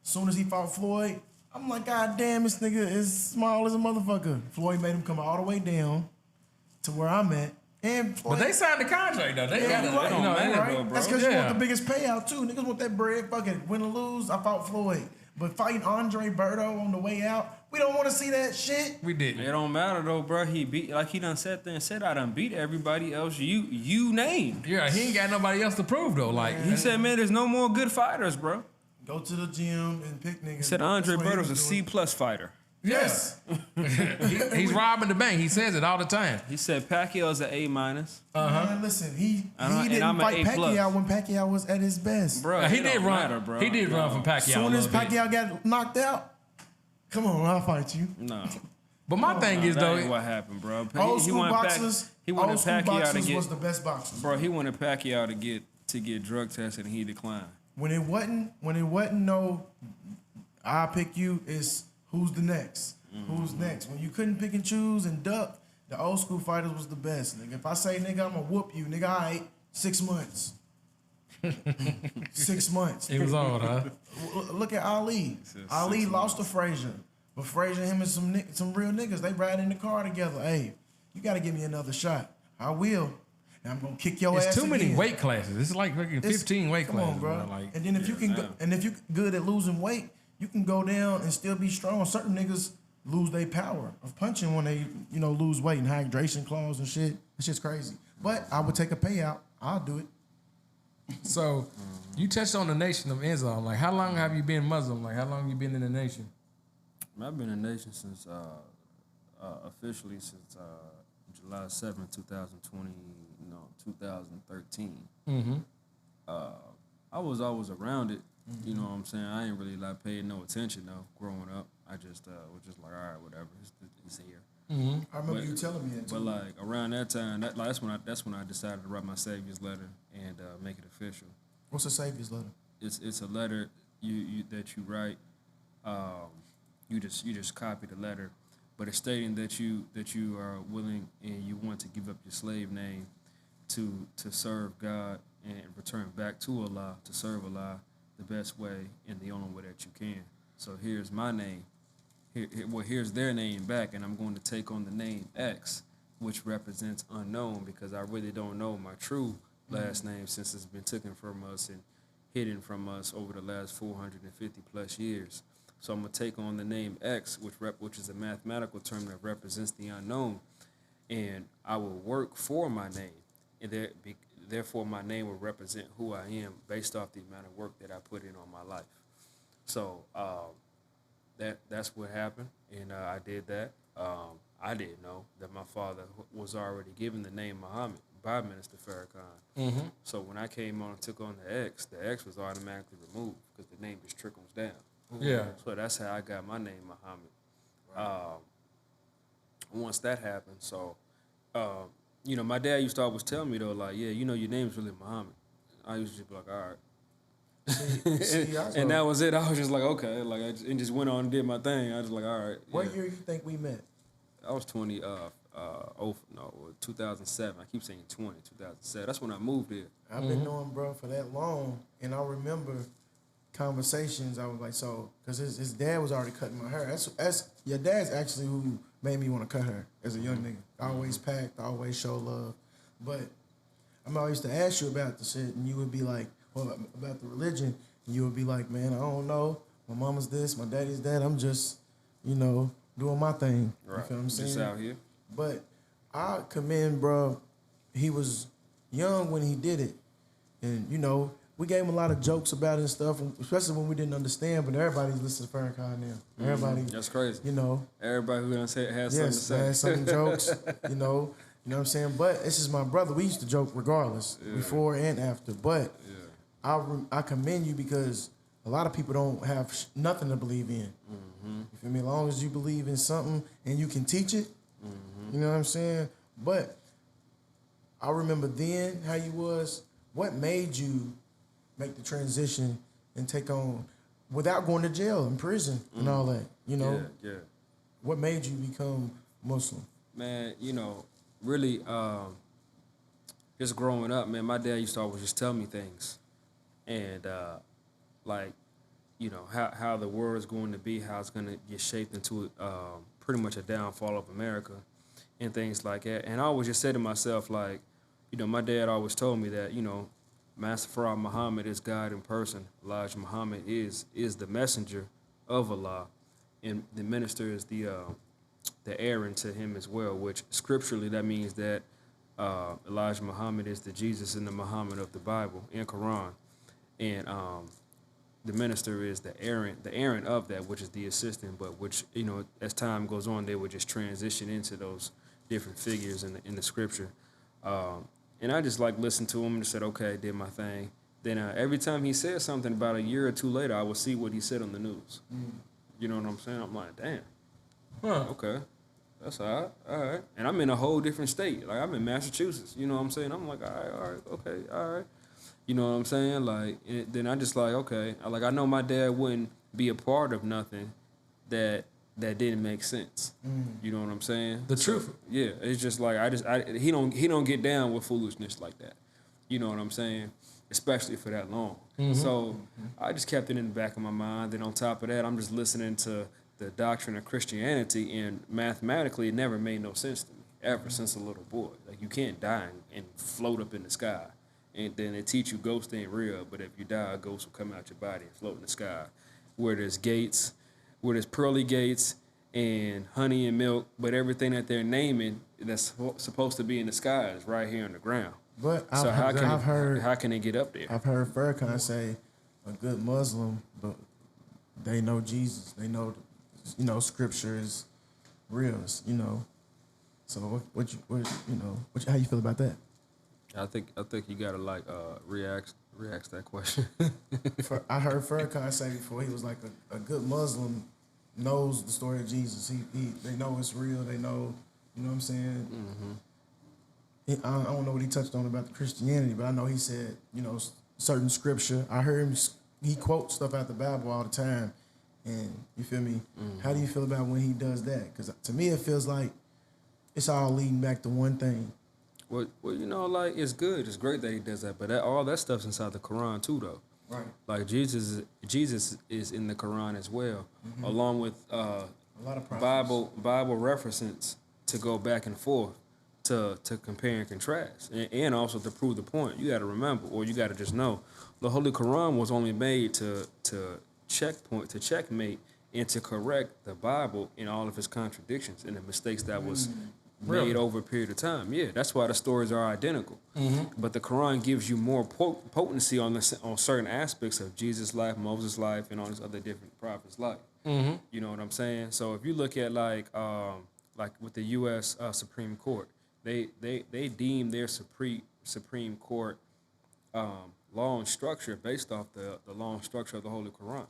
Speaker 4: Soon as he fought Floyd, I'm like, God damn, this nigga is small as a motherfucker. Floyd made him come all the way down to where I'm at. And Floyd,
Speaker 5: But they signed the contract though. They
Speaker 4: yeah,
Speaker 5: got
Speaker 4: you
Speaker 5: it.
Speaker 4: right,
Speaker 5: You know,
Speaker 1: matter,
Speaker 4: right?
Speaker 1: though, bro.
Speaker 4: That's because you
Speaker 5: Yeah.
Speaker 4: want the biggest payout too. Niggas want that bread. Fuck it, win or lose. I fought Floyd, but fighting Andre Berto on the way out, we don't want to see that shit.
Speaker 5: we did.
Speaker 1: It don't matter though, bro. He beat like he done sat there and said I done beat everybody else you named.
Speaker 5: Yeah, he ain't got nobody else to prove though. Like
Speaker 1: He said, man, there's no more good fighters, bro.
Speaker 4: Go to the gym and pick niggas.
Speaker 1: He said Andre
Speaker 4: That's what he
Speaker 1: Berto's a
Speaker 4: was
Speaker 1: C
Speaker 4: doing.
Speaker 1: plus fighter.
Speaker 4: Yes.
Speaker 5: he's robbing the bank. He says it all the time.
Speaker 1: He said Pacquiao's an A minus.
Speaker 4: Man, listen, he
Speaker 1: And
Speaker 4: didn't
Speaker 1: I'm an
Speaker 4: fight
Speaker 1: A+.
Speaker 4: Pacquiao when Pacquiao was at his best.
Speaker 1: Bro,
Speaker 5: He
Speaker 1: it
Speaker 5: did
Speaker 1: don't
Speaker 5: run.
Speaker 1: matter, bro.
Speaker 5: He did run from Pacquiao.
Speaker 4: Soon
Speaker 5: a
Speaker 4: as
Speaker 5: little bit.
Speaker 4: Pacquiao got knocked out, come on, I'll fight you.
Speaker 1: No.
Speaker 5: But my thing is
Speaker 1: That
Speaker 5: though,
Speaker 1: ain't what happened, bro.
Speaker 4: Old school
Speaker 1: boxers. He wanted
Speaker 4: old school
Speaker 1: Pacquiao to
Speaker 4: boxers
Speaker 1: get.
Speaker 4: was the best boxers.
Speaker 1: Bro, he wanted Pacquiao to get drug tested and he declined.
Speaker 4: When it wasn't no, I pick you. Is who's the next? Who's next? When you couldn't pick and choose and duck, the old school fighters was the best. Nigga, if I say nigga, I'm gonna whoop you, nigga. All right, 6 months. 6 months.
Speaker 5: it was on, huh?
Speaker 4: Look at Ali. Ali lost to Frazier, but Frazier, him and some real niggas, they ride in the car together. Hey, you got to give me another shot. I will. And I'm gonna kick your ass.
Speaker 5: It's too many
Speaker 4: again.
Speaker 5: weight classes. It's like fucking 15 weight
Speaker 4: Come
Speaker 5: classes,
Speaker 4: on, bro.
Speaker 5: Like,
Speaker 4: And then if you can, and if you good at losing weight, you can go down and still be strong. Certain niggas lose their power of punching when they, lose weight and hydration clause and shit. It's just crazy. But I would take a payout. I'll do it.
Speaker 5: So you touched on the nation of Islam. Like, how long have you been Muslim? Like, how long have you been in the nation?
Speaker 1: I've been in the nation since officially since July 7th, 2020, 2013.
Speaker 5: Mm-hmm.
Speaker 1: I was always around it. You know what I'm saying? I ain't really like paying no attention though. Growing up, I just was just like, all right, whatever, it's here.
Speaker 5: Mm-hmm.
Speaker 4: I remember you telling me that too.
Speaker 1: But like around that time, that's when I decided to write my Savior's letter and make it official.
Speaker 4: What's the Savior's letter?
Speaker 1: It's a letter that you write. You just copy the letter, but it's stating that you are willing and you want to give up your slave name to serve God and return back to Allah, to serve Allah the best way and the only way that you can. So here's my name. Here's their name back, and I'm going to take on the name X, which represents unknown, because I really don't know my true last name since it's been taken from us and hidden from us over the last 450 plus years. So I'm gonna take on the name X, which is a mathematical term that represents the unknown, and I will work for my name, and therefore my name will represent who I am based off the amount of work that I put in on my life. So that's what happened, and I did that. I didn't know that my father was already given the name Muhammad by Minister Farrakhan.
Speaker 5: Mm-hmm.
Speaker 1: So when I came on and took on the X was automatically removed because the name just trickles down.
Speaker 5: Yeah.
Speaker 1: So that's how I got my name Muhammad. Right. Once that happened, so my dad used to always tell me though, like, yeah, your name's really Muhammad. I used to just be like, all right. And that was it. I was just like, okay, like and just went on and did my thing. I was like, all right.
Speaker 4: What year you think we met?
Speaker 1: I was 2007. I keep saying 2007. That's when I moved here.
Speaker 4: I've been knowing bro for that long, and I remember conversations. I was like, so, because his dad was already cutting my hair. That's your dad's actually who made me want to cut hair as a young nigga. Always packed, always show love. But I used to ask you about the shit, and you would be like, well, about the religion, and you would be like, man, I don't know. My mama's this, my daddy's that. I'm just, doing my thing.
Speaker 1: Right.
Speaker 4: You feel what I'm saying?
Speaker 1: Just out here.
Speaker 4: But I commend, bro. He was young when he did it, and we gave him a lot of jokes about it and stuff, especially when we didn't understand. But everybody's listening to Farrakhan now. Everybody,
Speaker 1: that's crazy.
Speaker 4: Everybody
Speaker 1: who gonna say has
Speaker 4: yes,
Speaker 1: something to say.
Speaker 4: has some jokes. You know what I'm saying. But this is my brother. We used to joke regardless, before and after. But I commend you because a lot of people don't have nothing to believe in.
Speaker 1: Mm-hmm.
Speaker 4: You feel me? As long as you believe in something and you can teach it, you know what I'm saying? But I remember then how you was. What made you make the transition and take on, without going to jail and prison and all that,
Speaker 1: Yeah.
Speaker 4: What made you become Muslim?
Speaker 1: Man, really, just growing up, man, my dad used to always just tell me things. And, how the world is going to be, how it's going to get shaped into pretty much a downfall of America and things like that. And I always just said to myself, like, my dad always told me that, Master Farah Muhammad is God in person. Elijah Muhammad is the messenger of Allah. And the minister is the Aaron to him as well, which scripturally that means that Elijah Muhammad is the Jesus and the Muhammad of the Bible and Quran. And the minister is the Aaron of that, which is the assistant, but which, as time goes on, they would just transition into those different figures in the scripture. And I just listened to him and said, okay, did my thing. Then every time he said something, about a year or two later, I would see what he said on the news. You know what I'm saying? I'm like, damn.
Speaker 5: Huh.
Speaker 1: Okay. That's all right. And I'm in a whole different state. Like, I'm in Massachusetts. You know what I'm saying? I'm like, all right, okay, all right. You know what I'm saying? Like, then I just okay. I know my dad wouldn't be a part of nothing that didn't make sense. You know what I'm saying?
Speaker 5: The truth.
Speaker 1: Yeah, it's just he don't get down with foolishness like that. You know what I'm saying? Especially for that long. So I just kept it in the back of my mind. Then on top of that, I'm just listening to the doctrine of Christianity, and mathematically, it never made no sense to me ever since a little boy. Like, you can't die and float up in the sky. And then they teach you ghosts ain't real, but if you die, a ghost will come out your body and float in the sky. where there's gates, where there's pearly gates and honey and milk, but everything that they're naming that's supposed to be in the sky is right here on the ground.
Speaker 4: But
Speaker 1: So how
Speaker 4: I've
Speaker 1: can they get up there?
Speaker 4: I've heard Farrakhan say a good Muslim, but they know Jesus. They know, Scripture is real. So how you feel about that?
Speaker 1: I think you gotta react to that question.
Speaker 4: I heard Farrakhan say before he was like a good Muslim knows the story of Jesus. They know it's real. They know, you know what I'm saying? Mm-hmm. I don't know what he touched on about the Christianity, but I know he said, certain scripture. I heard him, he quotes stuff out the Bible all the time. And you feel me? Mm-hmm. How do you feel about when he does that? Because to me, it feels like it's all leading back to one thing.
Speaker 1: Well, it's good. It's great that he does that, but all that stuff's inside the Quran too, though.
Speaker 4: Right.
Speaker 1: Like Jesus is in the Quran as well, mm-hmm. along with
Speaker 4: a lot of
Speaker 1: Bible references to go back and forth to compare and contrast, and also to prove the point. You got to remember, or you got to just know, the Holy Quran was only made to checkmate, and to correct the Bible in all of its contradictions and the mistakes that was made over a period of time. Yeah, that's why the stories are identical. Mm-hmm. But the Quran gives you more potency on certain aspects of Jesus' life, Moses' life, and all these other different prophets' life. Mm-hmm. You know what I'm saying? So if you look at like with the U.S. Supreme Court, they deem their Supreme Court law and structure based off the law and structure of the Holy Quran.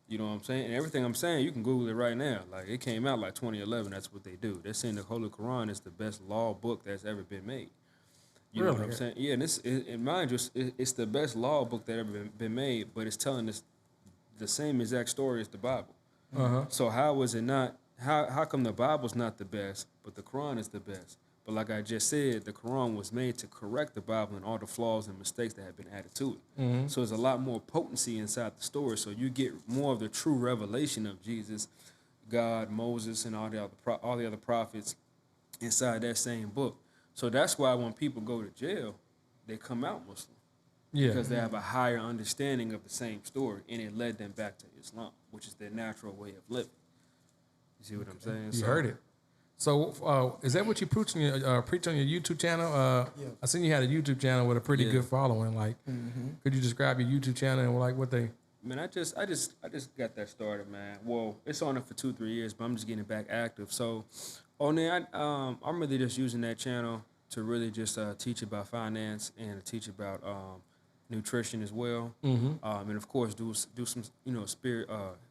Speaker 1: You know what I'm saying? And everything I'm saying, you can Google it right now. Like, it came out like 2011. That's what they do. They're saying the Holy Quran is the best law book that's ever been made. You know what I'm saying? Yeah, and mind you, it's the best law book that ever been made, but it's telling us the same exact story as the Bible. Uh-huh. So how is it not? How come the Bible's not the best, but the Quran is the best? But like I just said, the Quran was made to correct the Bible and all the flaws and mistakes that have been added to it. Mm-hmm. So there's a lot more potency inside the story. So you get more of the true revelation of Jesus, God, Moses, and all the other prophets inside that same book. So that's why when people go to jail, they come out Muslim. Yeah. Because they have a higher understanding of the same story, and it led them back to Islam, which is their natural way of living. You see what I'm saying?
Speaker 5: You heard it. So is that what you preach on your YouTube channel? Yeah. I seen you had a YouTube channel with a pretty good following. Like, could you describe your YouTube channel and like what they?
Speaker 1: Man, I just got that started, man. Well, it's on it for 2-3 years, but I'm just getting it back active. So on there, I'm really just using that channel to really just teach about finance and teach about nutrition as well, and of course do some spirit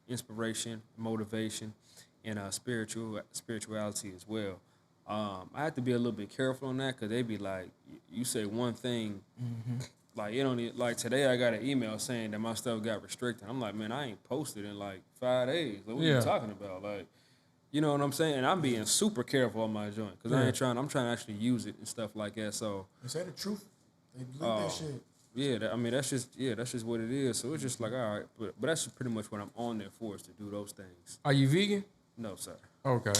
Speaker 1: inspiration, motivation, and spirituality as well. I have to be a little bit careful on that because they be like, you say one thing, like you don't need, like today I got an email saying that my stuff got restricted. I'm like, man, I ain't posted in like 5 days. Like, what are you talking about? Like, you know what I'm saying? And I'm being super careful on my joint because I'm trying to actually use it and stuff like that. So
Speaker 4: is that the truth? They believe that shit.
Speaker 1: Yeah, that's just what it is. So it's just like, all right, but that's pretty much what I'm on there for, is to do those things.
Speaker 5: Are you vegan?
Speaker 1: No, sir.
Speaker 5: Okay.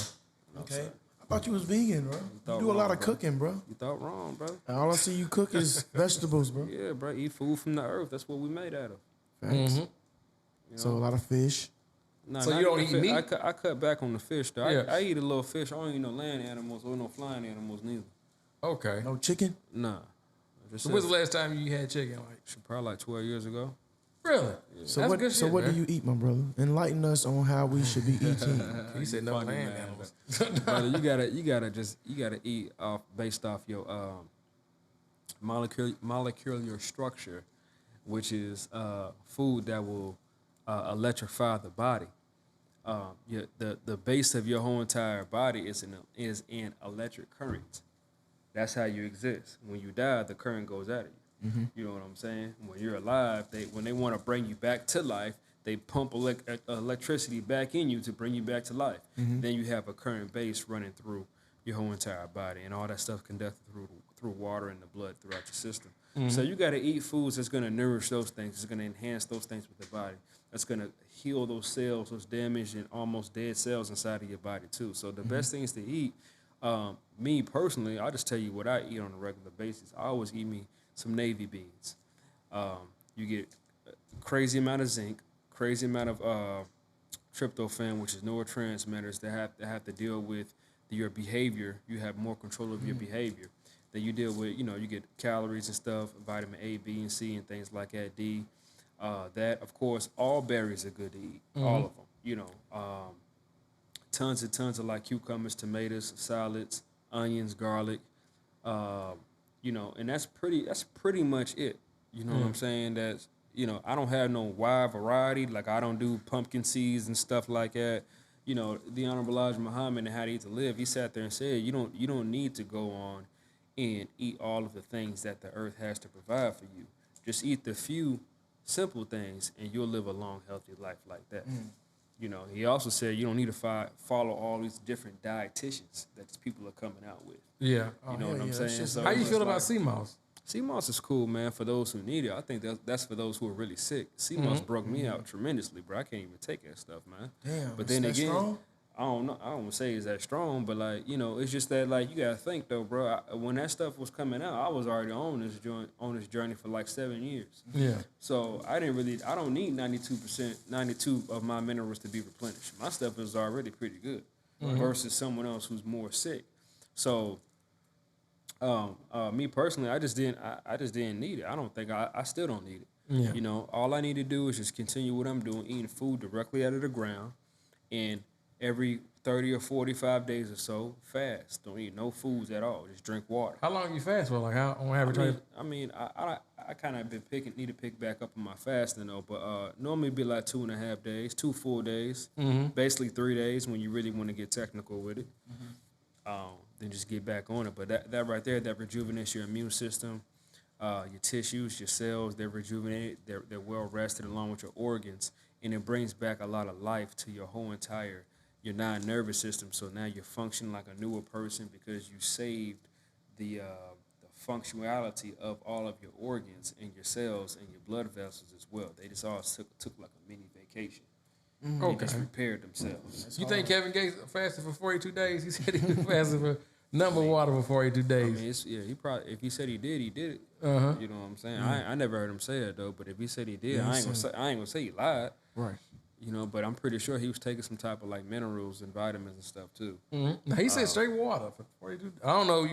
Speaker 1: No,
Speaker 4: okay.
Speaker 1: Sir.
Speaker 4: I thought you was vegan, bro. You do a lot of cooking, bro.
Speaker 1: You thought wrong, bro.
Speaker 4: All I see you cook is vegetables, bro.
Speaker 1: Yeah, bro. Eat food from the earth. That's what we made out of.
Speaker 4: Facts. You know? So a lot of fish.
Speaker 1: Nah,
Speaker 5: so you don't eat meat?
Speaker 1: I cut back on the fish, though. Yeah. I eat a little fish. I don't eat no land animals or no flying animals neither.
Speaker 5: Okay.
Speaker 4: No chicken?
Speaker 1: Nah.
Speaker 5: So when's the last time you had chicken?
Speaker 1: Probably like 12 years ago.
Speaker 5: Really?
Speaker 4: Yeah. So what do you eat, my brother? Enlighten us on how we should be eating.
Speaker 5: He said no land animals.
Speaker 1: Brother, you gotta eat based off your molecular structure, which is food that will electrify the body. The base of your whole entire body is in electric current. That's how you exist. When you die, the current goes out of you. Mm-hmm. You know what I'm saying? When you're alive, when they want to bring you back to life, they pump electricity back in you to bring you back to life. Mm-hmm. Then you have a current base running through your whole entire body, and all that stuff conducted through water and the blood throughout your system. Mm-hmm. So you got to eat foods that's going to nourish those things. It's going to enhance those things with the body. That's going to heal those cells, those damaged and almost dead cells inside of your body too. So the best things to eat, me personally, I'll just tell you what I eat on a regular basis. I always eat me some navy beans. You get a crazy amount of zinc, crazy amount of tryptophan, which is neurotransmitters that have to deal with your behavior. You have more control of your behavior. Then you deal with, you get calories and stuff, vitamin A, B, and C, and things like that. D. That, of course, all berries are good to eat, all of them. Tons and tons of like cucumbers, tomatoes, salads, onions, garlic. And that's pretty much it. You know what I'm saying? That's I don't have no wide variety. Like I don't do pumpkin seeds and stuff like that. The Honorable Elijah Muhammad and How to Eat to Live, he sat there and said, you don't need to go on and eat all of the things that the earth has to provide for you. Just eat the few simple things, and you'll live a long, healthy life like that. He also said you don't need to follow all these different dietitians that these people are coming out with.
Speaker 5: Yeah.
Speaker 1: You know what I'm saying? So
Speaker 5: How you
Speaker 1: it's
Speaker 5: feel
Speaker 1: like,
Speaker 5: about sea moss?
Speaker 1: sea moss is cool, man, for those who need it. I think that's for those who are really sick. Sea moss broke me out tremendously, bro. I can't even take that stuff, man.
Speaker 4: Damn,
Speaker 1: but
Speaker 4: is
Speaker 1: then
Speaker 4: that
Speaker 1: again,
Speaker 4: strong?
Speaker 1: I don't know. I don't say it's that strong, but like it's just that like you gotta think though, bro. When that stuff was coming out, I was already on this journey for like 7 years.
Speaker 5: Yeah.
Speaker 1: So I don't need 92 of my minerals to be replenished. My stuff is already pretty good versus someone else who's more sick. So me personally, I just didn't need it. I don't think I still don't need it.
Speaker 5: Yeah.
Speaker 1: All I need to do is just continue what I'm doing, eating food directly out of the ground, and every 30 or 45 days or so, fast. Don't eat no foods at all. Just drink water.
Speaker 5: How long you fast for? Like how on average?
Speaker 1: I kind of need to pick back up on my fasting though, but normally it'd be like 2.5 days, 2 full days, basically 3 days when you really want to get technical with it. Then just get back on it. But that right there, that rejuvenates your immune system, your tissues, your cells. They're rejuvenated. They're well rested along with your organs, and it brings back a lot of life to your whole entire your non-nervous system. So now you're functioning like a newer person because you saved the functionality of all of your organs and your cells and your blood vessels as well. They just all took like a mini vacation. They just repaired themselves.
Speaker 5: You think Kevin Gates fasted for 42 days? He said he fasted for number water for 42 days.
Speaker 1: I mean, he probably, if he said he did it. You know what I'm saying? I never heard him say that though. But if he said he did, I ain't gonna say he lied.
Speaker 4: Right.
Speaker 1: But I'm pretty sure he was taking some type of like minerals and vitamins and stuff too.
Speaker 5: Now he said straight water for 42. I don't know.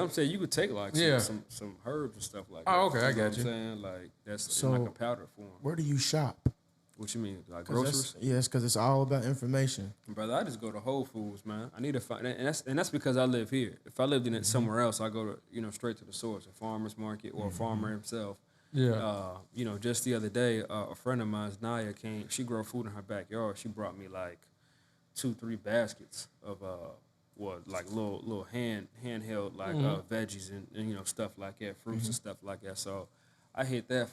Speaker 1: I'm saying you could take like some herbs and stuff like that.
Speaker 5: Oh, okay, I got
Speaker 1: you. Know what
Speaker 5: you.
Speaker 1: I'm saying? Like that's
Speaker 4: So,
Speaker 1: in like a powder form.
Speaker 4: Where do you shop?
Speaker 1: What you mean? Like
Speaker 4: 'Cause
Speaker 1: groceries?
Speaker 4: Yes, because it's all about information.
Speaker 1: Brother, I just go to Whole Foods, man. I need to find, and that's because I live here. If I lived in it somewhere else, I go to straight to the source, a farmer's market or a farmer himself.
Speaker 5: Yeah.
Speaker 1: Just the other day, a friend of mine, Naya, came. She grow food in her backyard. She brought me like 2-3 baskets of like little handheld like veggies and stuff like that, fruits and stuff like that. So I hit that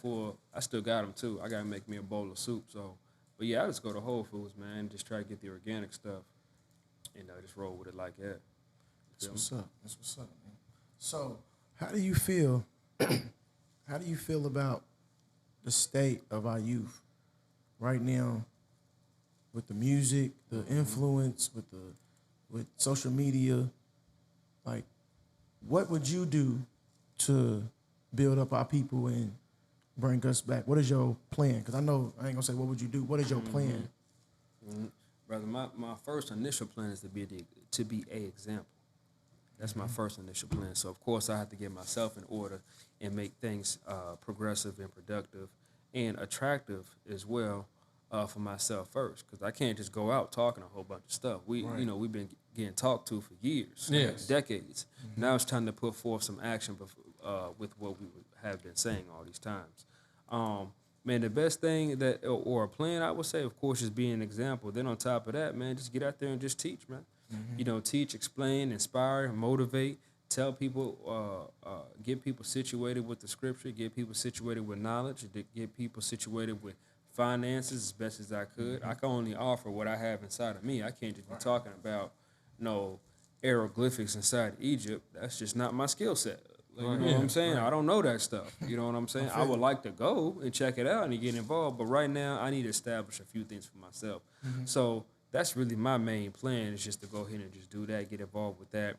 Speaker 1: I still got them too. I gotta make me a bowl of soup. So, but yeah, I just go to Whole Foods, man, and just try to get the organic stuff, and just roll with it like that.
Speaker 4: That's what's up. That's what's up, man. So, how do you feel? How do you feel about the state of our youth right now, with the music, the influence, with social media? Like, what would you do to build up our people and bring us back? What is your plan? Because I know I ain't gonna say what would you do. What is your plan?
Speaker 1: Brother, my first initial plan is to be a example. That's my first initial plan. So of course I have to get myself in order and make things progressive and productive and attractive as well for myself first. Because I can't just go out talking a whole bunch of stuff. We've been getting talked to for years, decades. Now it's time to put forth some action with what we have been saying all these times. Man, the best thing or a plan I would say, of course, is being an example. Then on top of that, man, just get out there and just teach, man. Teach, explain, inspire, motivate, tell people, get people situated with the scripture, get people situated with knowledge, get people situated with finances as best as I could. I can only offer what I have inside of me. I can't just be talking about hieroglyphics inside Egypt. That's just not my skill set. You know what I'm saying? I don't know that stuff. You know what I'm saying? I would like to go and check it out and get involved, but right now I need to establish a few things for myself. So that's really my main plan, is just to go ahead and just do that, get involved with that,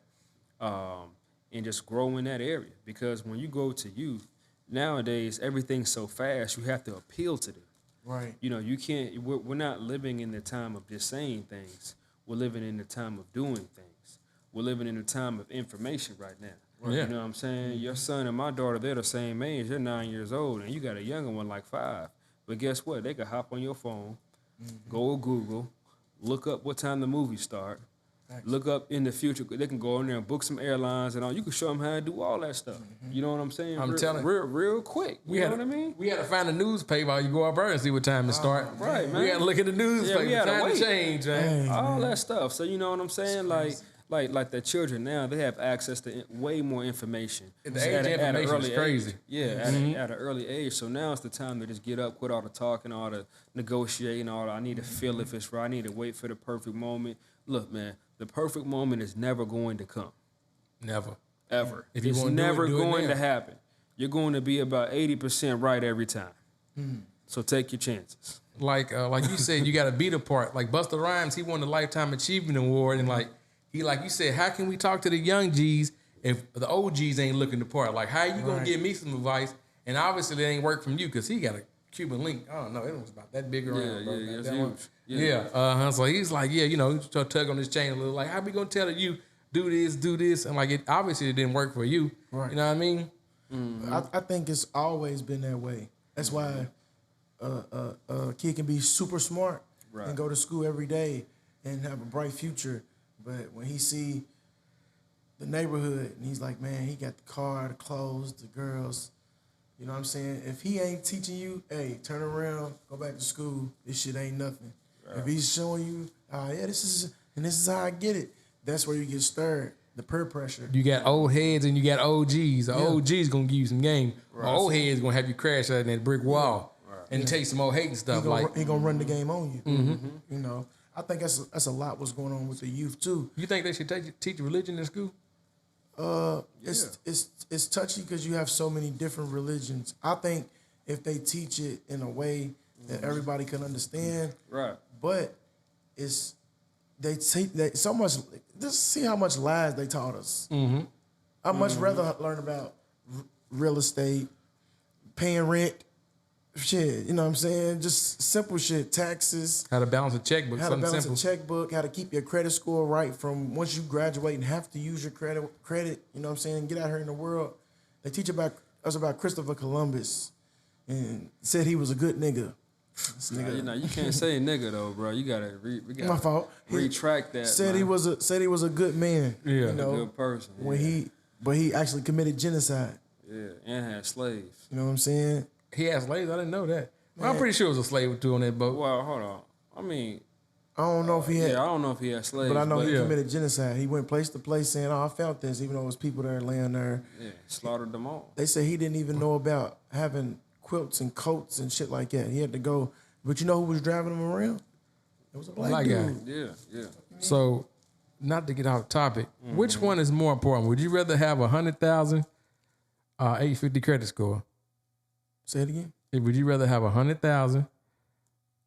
Speaker 1: and just grow in that area. Because when you go to youth, nowadays everything's so fast, you have to appeal to them.
Speaker 4: Right.
Speaker 1: You know, you can't. We're not living in the time of just saying things. We're living in the time of doing things. We're living in the time of information right now.
Speaker 5: Yeah.
Speaker 1: You know what I'm saying? Your son and my daughter, they're the same age. They're 9 years old, and you got a younger one like 5. But guess what? They could hop on your phone, go to Google, look up what time the movie start, look up in the future. They can go in there and book some airlines and all. You can show them how to do all that stuff. You know what I'm saying?
Speaker 5: I'm telling you.
Speaker 1: real quick. You know what I mean?
Speaker 5: We had to find a newspaper while you go up there and see what time it start.
Speaker 1: Right, man.
Speaker 5: We had to look at the newspaper.
Speaker 1: we had to
Speaker 5: time
Speaker 1: wait.
Speaker 5: to change, man.
Speaker 1: All that stuff. So you know what I'm saying? Like the children now, they have access to way more information.
Speaker 5: The age of information is crazy.
Speaker 1: Age. Yeah, at an early age. So now it's the time to just get up, quit all the talking, all the negotiating, all the, I need to feel if it's right. I need to wait for the perfect moment. Look, man, the perfect moment is never going to come.
Speaker 5: Never.
Speaker 1: Ever.
Speaker 5: If you
Speaker 1: It's
Speaker 5: wanna do it,
Speaker 1: never
Speaker 5: do it
Speaker 1: going
Speaker 5: now.
Speaker 1: to happen. You're going to be about 80% right every time. So take your chances.
Speaker 5: Like you said, you got to beat apart. Like Busta Rhymes, he won the Lifetime Achievement Award, and like you said, how can we talk to the young G's if the old G's ain't looking the part? Like, how you gonna give me some advice? And obviously, it ain't work from you because he got a Cuban link. I don't know, it was about that big around. bro.
Speaker 1: it's
Speaker 5: That
Speaker 1: huge.
Speaker 5: one. Yeah. So he's like, you know, tug on his chain a little. Like, how we gonna tell you do this? And like, it obviously didn't work for you.
Speaker 4: Right.
Speaker 5: You know what I mean?
Speaker 4: I think it's always been that way. That's why a kid can be super smart and go to school every day and have a bright future. But when he see the neighborhood and he's like, man, he got the car, the clothes, the girls, you know what I'm saying? If he ain't teaching you, hey, turn around, go back to school, this shit ain't nothing. If he's showing you, this is how I get it, that's where you get stirred, the peer pressure.
Speaker 5: You got old heads and you got OGs. The OG's gonna give you some game. Old heads gonna have you crash out in that brick wall and tell you some old hating stuff.
Speaker 4: He gonna run the game on you. You know, I think that's a lot what's going on with the youth too.
Speaker 5: You think they should teach religion in school?
Speaker 4: It's touchy because you have so many different religions. I think if they teach it in a way that everybody can understand,
Speaker 1: Right.
Speaker 4: but they so much. Just see how much lies they taught us. I'd much rather learn about real estate, paying rent, shit. You know what I'm saying? Just simple shit, taxes.
Speaker 5: How to balance a checkbook,
Speaker 4: How to
Speaker 5: something
Speaker 4: balance
Speaker 5: simple.
Speaker 4: a checkbook, how to keep your credit score right from once you graduate and have to use your credit, you know what I'm saying, get out here in the world. They teach us about Christopher Columbus and said he was a good nigga. This nigga.
Speaker 1: You know, you can't say nigga though, bro. You gotta
Speaker 4: My fault.
Speaker 1: retract that.
Speaker 4: Said
Speaker 1: man.
Speaker 4: he was a good man.
Speaker 5: Yeah.
Speaker 4: You
Speaker 1: a
Speaker 4: know,
Speaker 1: good person.
Speaker 4: but he actually committed genocide.
Speaker 1: Yeah, and had slaves.
Speaker 4: You know what I'm saying?
Speaker 5: He had slaves? I didn't know that. I'm pretty sure it was a slave or two on that boat.
Speaker 1: Well, hold on. I mean,
Speaker 4: I don't know if he had,
Speaker 1: I don't know if he had slaves,
Speaker 4: but I know he
Speaker 5: yeah.
Speaker 4: committed genocide. He went place to place saying, "Oh, I found this," even though it was people there laying there.
Speaker 1: yeah, slaughtered them all.
Speaker 4: They say he didn't even know about having quilts and coats and shit like that. He had to go. But you know who was driving him around? It was a black
Speaker 5: Black guy.
Speaker 4: dude.
Speaker 1: Yeah.
Speaker 5: So, not to get off topic, which one is more important? Would you rather have 100,000 or 850 credit score?
Speaker 4: Say it again.
Speaker 5: Would you rather have 100,000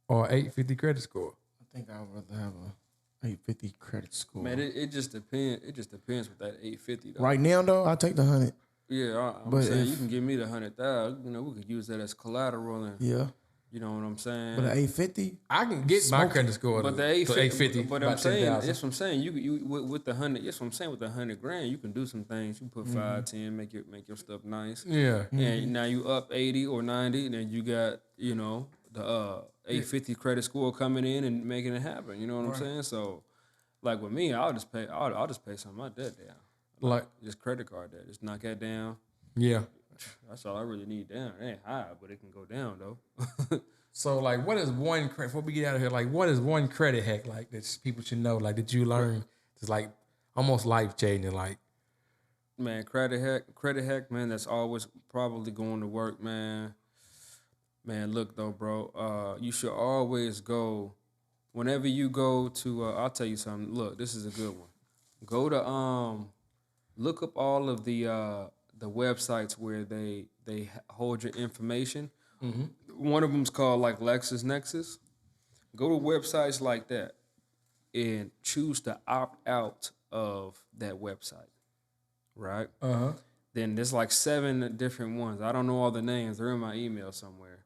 Speaker 5: or 850 credit score?
Speaker 4: I think I would rather have a 850 credit score.
Speaker 1: Man, it just depends. It just depends with that 850 though.
Speaker 4: Right now, though, I'll take the 100.
Speaker 1: Yeah, I'm
Speaker 4: But
Speaker 1: saying
Speaker 4: if-
Speaker 1: you can give me the 100,000. You know, we could use that as collateral, and
Speaker 4: Yeah.
Speaker 1: you know what I'm saying.
Speaker 4: But an 850?
Speaker 5: I can get my credit score
Speaker 1: But
Speaker 5: to
Speaker 1: the 850,
Speaker 5: 850.
Speaker 1: but I'm saying, that's what I'm saying. You with the 100, that's what I'm saying. With the 100 grand, you can do some things. You put 5, 10, make your stuff nice.
Speaker 5: Yeah.
Speaker 1: And now you up 80 or 90, and then you got the 850 credit score coming in and making it happen. You know what I'm saying? So, like with me, I'll just pay some of my debt down.
Speaker 5: Like,
Speaker 1: Just credit card debt. Just knock that down.
Speaker 5: yeah.
Speaker 1: That's all I really need down. It ain't high, but it can go down though.
Speaker 5: So, like, what is one credit, before we get out of here, like, what is one credit hack, like, that people should know, like, that you learn? It's, like, almost life-changing, like.
Speaker 1: Man, credit hack, man, that's always probably going to work, man. Man, look, though, bro, you should always go, whenever you go to, I'll tell you something. Look, this is a good one. Go to, look up all of the websites where they hold your information. One of them's called like LexisNexis. Go to websites like that and choose to opt out of that website, right? Then there's like 7 different ones. I don't know all the names. They're in my email somewhere.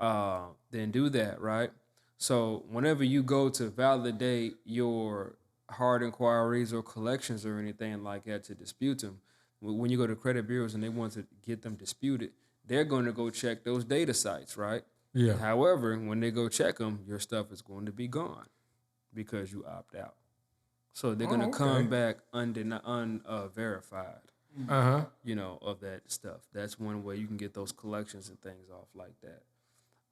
Speaker 1: then do that, right? So whenever you go to validate your hard inquiries or collections or anything like that to dispute them, when you go to credit bureaus and they want to get them disputed, they're going to go check those data sites, right?
Speaker 5: Yeah.
Speaker 1: However, when they go check them, your stuff is going to be gone because you opt out. So they're going to come back unverified, of that stuff. That's one way you can get those collections and things off like that.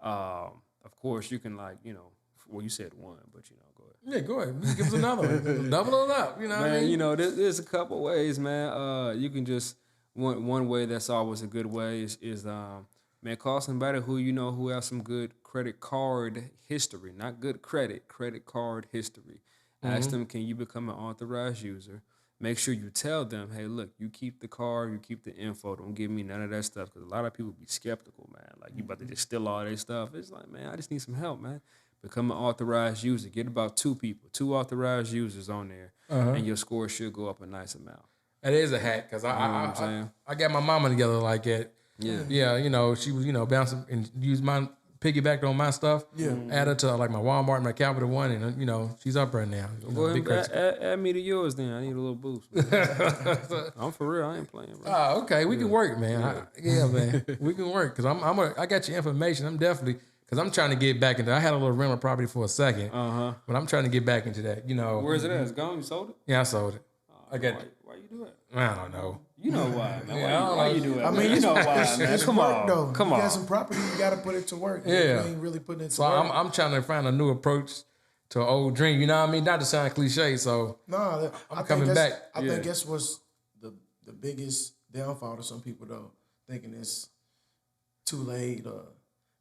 Speaker 1: Of course, you can well, you said one, but go ahead.
Speaker 5: Yeah, go ahead. Give us another one. Double it up. You know what I mean?
Speaker 1: There's a couple ways, man. You can just one way that's always a good way is call somebody who has some good credit card history, not good credit card history. Ask them, can you become an authorized user? Make sure you tell them, hey, look, you keep the card, you keep the info. Don't give me none of that stuff, because a lot of people be skeptical, man. Like, you about to just steal all their stuff. It's like, man, I just need some help, man. Become an authorized user. Get about 2 authorized users on there, and your score should go up a nice amount.
Speaker 5: It is a hack, because I got my mama together like that.
Speaker 1: Yeah.
Speaker 5: Yeah, she was, bouncing and used my piggybacked on my stuff. Yeah. Add her to like my Walmart and my Capital One, and she's up right now.
Speaker 1: Go ahead and add me to yours then. I need a little boost. I'm for real. I ain't playing, bro.
Speaker 5: Oh, okay. We can work, man. Man. We can work, because I got your information. I'm definitely, because I'm trying to get back into. I had a little rental property for a second, but I'm trying to get back into that.
Speaker 1: Where's it at? It's gone. You sold it?
Speaker 5: Yeah, I sold it. I got.
Speaker 1: Why you do it?
Speaker 5: I don't know.
Speaker 1: You know why, man. Why you do it?
Speaker 4: I mean,
Speaker 1: you know why, man.
Speaker 4: Come on, though.
Speaker 1: Come
Speaker 4: you
Speaker 1: on.
Speaker 4: got some property, you got to put it to work.
Speaker 5: Yeah.
Speaker 4: You ain't really putting it to
Speaker 5: So
Speaker 4: work.
Speaker 5: I'm trying to find a new approach to an old dream. You know what I mean? Not to sound cliche. So
Speaker 4: No,
Speaker 5: I'm coming back.
Speaker 4: I think that's what's the biggest downfall to some people, though, thinking it's too late.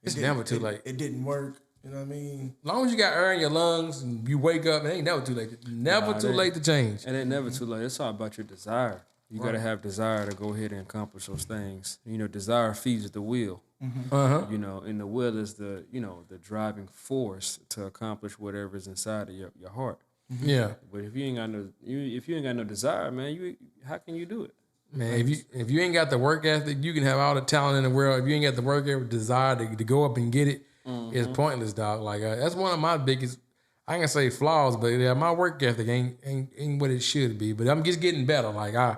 Speaker 5: It's never too late.
Speaker 4: It didn't work. You know what I mean?
Speaker 5: As long as you got air in your lungs and you wake up, it ain't never too late. Never too late to change.
Speaker 1: And it ain't never too late. It's all about your desire. You got to have desire to go ahead and accomplish those things. Desire feeds the will. And the will is the driving force to accomplish whatever is inside of your heart.
Speaker 5: Yeah.
Speaker 1: But if you ain't got no desire, man, how can you do it?
Speaker 5: Man, if you ain't got the work ethic, you can have all the talent in the world. If you ain't got the work ethic, desire to go up and get it, it's pointless, dog. Like that's one of my biggest, I ain't gonna say flaws, but my work ethic ain't what it should be. But I'm just getting better. Like I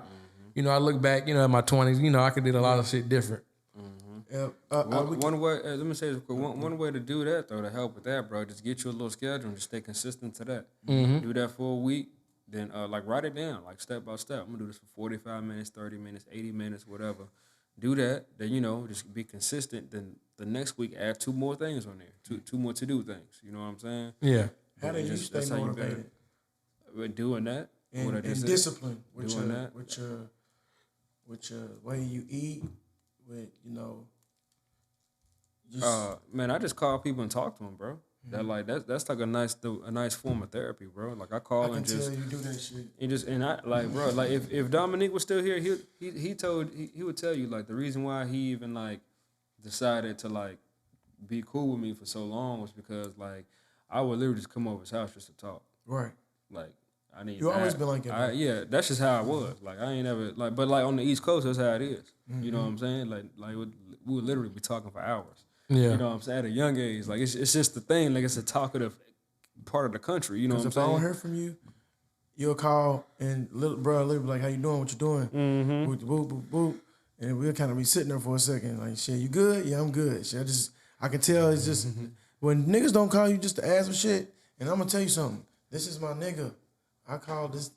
Speaker 5: look back, in my 20s, I could do a lot of shit different.
Speaker 4: Yeah.
Speaker 1: One way, let me say this quick. One way to do that, though, to help with that, bro, just get you a little schedule and just stay consistent to that. Do that for a week, then write it down, like step by step. I'm gonna do this for 45 minutes, 30 minutes, 80 minutes, whatever. Do that, then just be consistent. Then the next week, add 2 more things on there, two more to do things. You know what I'm saying?
Speaker 5: Yeah.
Speaker 4: How do you stay motivated?
Speaker 1: With doing that,
Speaker 4: and discipline with your way you eat, with
Speaker 1: man, I just call people and talk to them, bro. That's like a nice form of therapy, bro. Like I call and just
Speaker 4: tell you do that shit.
Speaker 1: If Dominique was still here, he would tell you, like, the reason why he even like decided to like be cool with me for so long was because like I would literally just come over his house just to talk.
Speaker 4: Right.
Speaker 1: Like I need.
Speaker 4: You always been like that.
Speaker 1: Yeah, that's just how I was. Like I ain't ever like, but like on the East Coast, that's how it is. You know what I'm saying? Like we would literally be talking for hours.
Speaker 5: Yeah.
Speaker 1: You know what I'm saying? At a young age, like it's just the thing. Like it's a talkative part of the country. You know what I'm
Speaker 4: if
Speaker 1: saying?
Speaker 4: I don't hear from you, you'll call and little be like, "How you doing? What you doing?" Boop, boop, boop, boop. And we'll kind of be sitting there for a second, like, "Shit, you good? Yeah, I'm good." Shit, I can tell it's just when niggas don't call you just to ask for shit. And I'm gonna tell you something. This is my nigga. I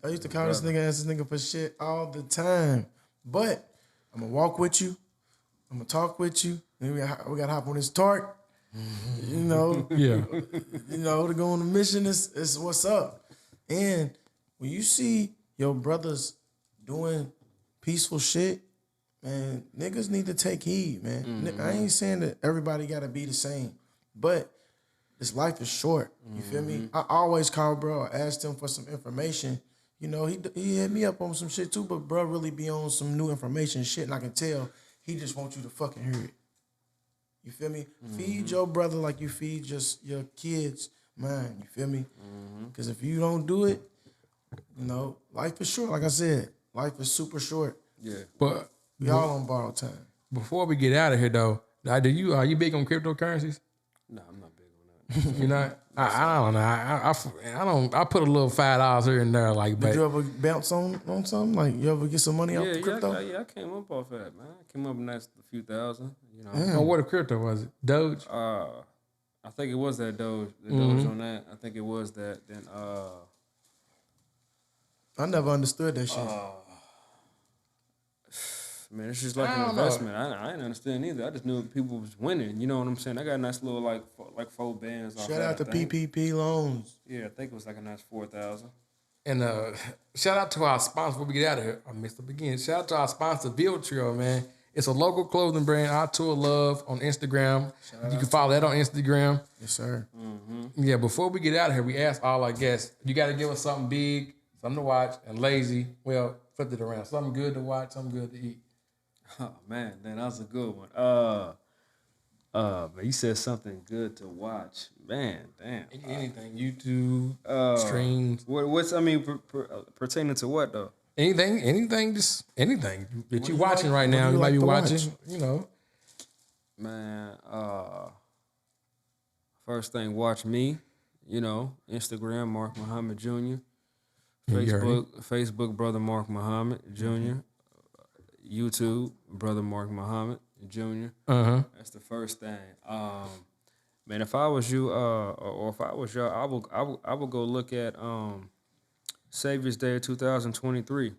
Speaker 4: used to call this nigga, ask this nigga for shit all the time. But I'm gonna walk with you. I'm gonna talk with you. And we gotta hop on this tart.
Speaker 5: Yeah.
Speaker 4: To go on the mission is what's up. And when you see your brothers doing peaceful shit, man, niggas need to take heed, man. I ain't saying that everybody gotta be the same, but this life is short. You feel me? I always call bro, ask him for some information. He hit me up on some shit too, but bro really be on some new information shit, and I can tell he just wants you to fucking hear it. You feel me? Feed your brother like you feed just your kids, man. You feel me? Because if you don't do it, life is short. Like I said, life is super short.
Speaker 1: Yeah.
Speaker 5: But
Speaker 4: We all on borrowed time.
Speaker 5: before we get out of here, though, Do you are you big on cryptocurrencies?
Speaker 1: No, I'm not big on that.
Speaker 5: You're not. I don't know. I put a little $5 here and there, like.
Speaker 4: Did
Speaker 5: But
Speaker 4: you ever bounce on something? Like you ever get some money off the crypto?
Speaker 1: I came up off that, man. I came up in that a few thousand, you know.
Speaker 5: oh, what a crypto was it? Doge.
Speaker 1: I think it was that Doge. The Doge on that. I think it was that. Then
Speaker 4: I never understood that shit.
Speaker 1: man, it's just like an investment. I didn't understand either. I just knew people was winning. You know what I'm saying? I got a nice little like 4 bands. Off
Speaker 4: Shout out to PPP loans.
Speaker 1: Yeah, I think it was like a nice 4,000.
Speaker 5: And shout out to our sponsor before we get out of here. I missed up again. Shout out to our sponsor, Build Trio, man. It's a local clothing brand, Our Tour Love on Instagram. You can follow that on Instagram.
Speaker 4: Yes, sir.
Speaker 5: Yeah, before we get out of here, we ask all our guests, you got to give us something big, something to watch, and lazy. Well, flip it around. Something good to watch, something good to eat.
Speaker 1: Oh man, that was a good one. But you said something good to watch. Man, damn.
Speaker 5: Anything, YouTube, streams.
Speaker 1: What's pertaining to what though?
Speaker 5: Anything, just anything that you're watching right now. You might be watching, you know.
Speaker 1: Man, first thing, watch me. You know, Instagram, Mark Muhammad Jr. Facebook, Brother Mark Muhammad Jr. YouTube, Brother Mark Muhammad Jr. That's the first thing. Man, if I was you, or if I was y'all, I would go look at Savior's Day of 2023.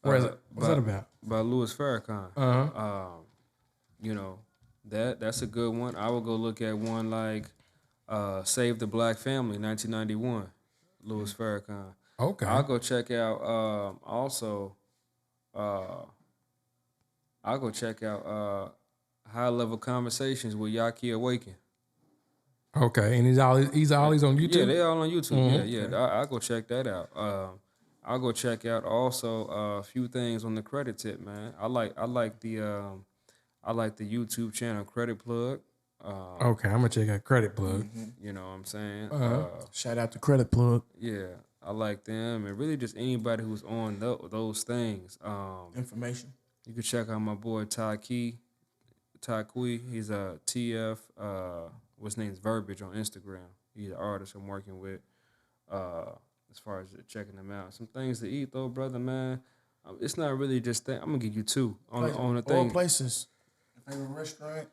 Speaker 5: Where is it? What's that about?
Speaker 1: By Louis Farrakhan. You know, that's a good one. I would go look at one like Save the Black Family, 1991, Louis Farrakhan.
Speaker 5: Okay.
Speaker 1: I'll go check out also. I'll go check out High Level Conversations with Yaki Awaken.
Speaker 5: Okay, and he's always on YouTube?
Speaker 1: Yeah, they all on YouTube. Yeah. I'll go check that out. I'll go check out also a few things on the credit tip, man. I like the YouTube channel Credit Plug.
Speaker 5: Okay, I'm gonna check out Credit Plug.
Speaker 1: You know what I'm saying?
Speaker 4: Shout out to Credit Plug.
Speaker 1: Yeah, I like them, and really just anybody who's on those things.
Speaker 4: Information.
Speaker 1: You can check out my boy Ty Kui. He's a TF. What's his name's Verbiage on Instagram. He's an artist I'm working with. As far as checking them out, some things to eat though, brother, man. It's not really just that. I'm gonna give you two on the thing.
Speaker 4: All places. Favorite restaurant.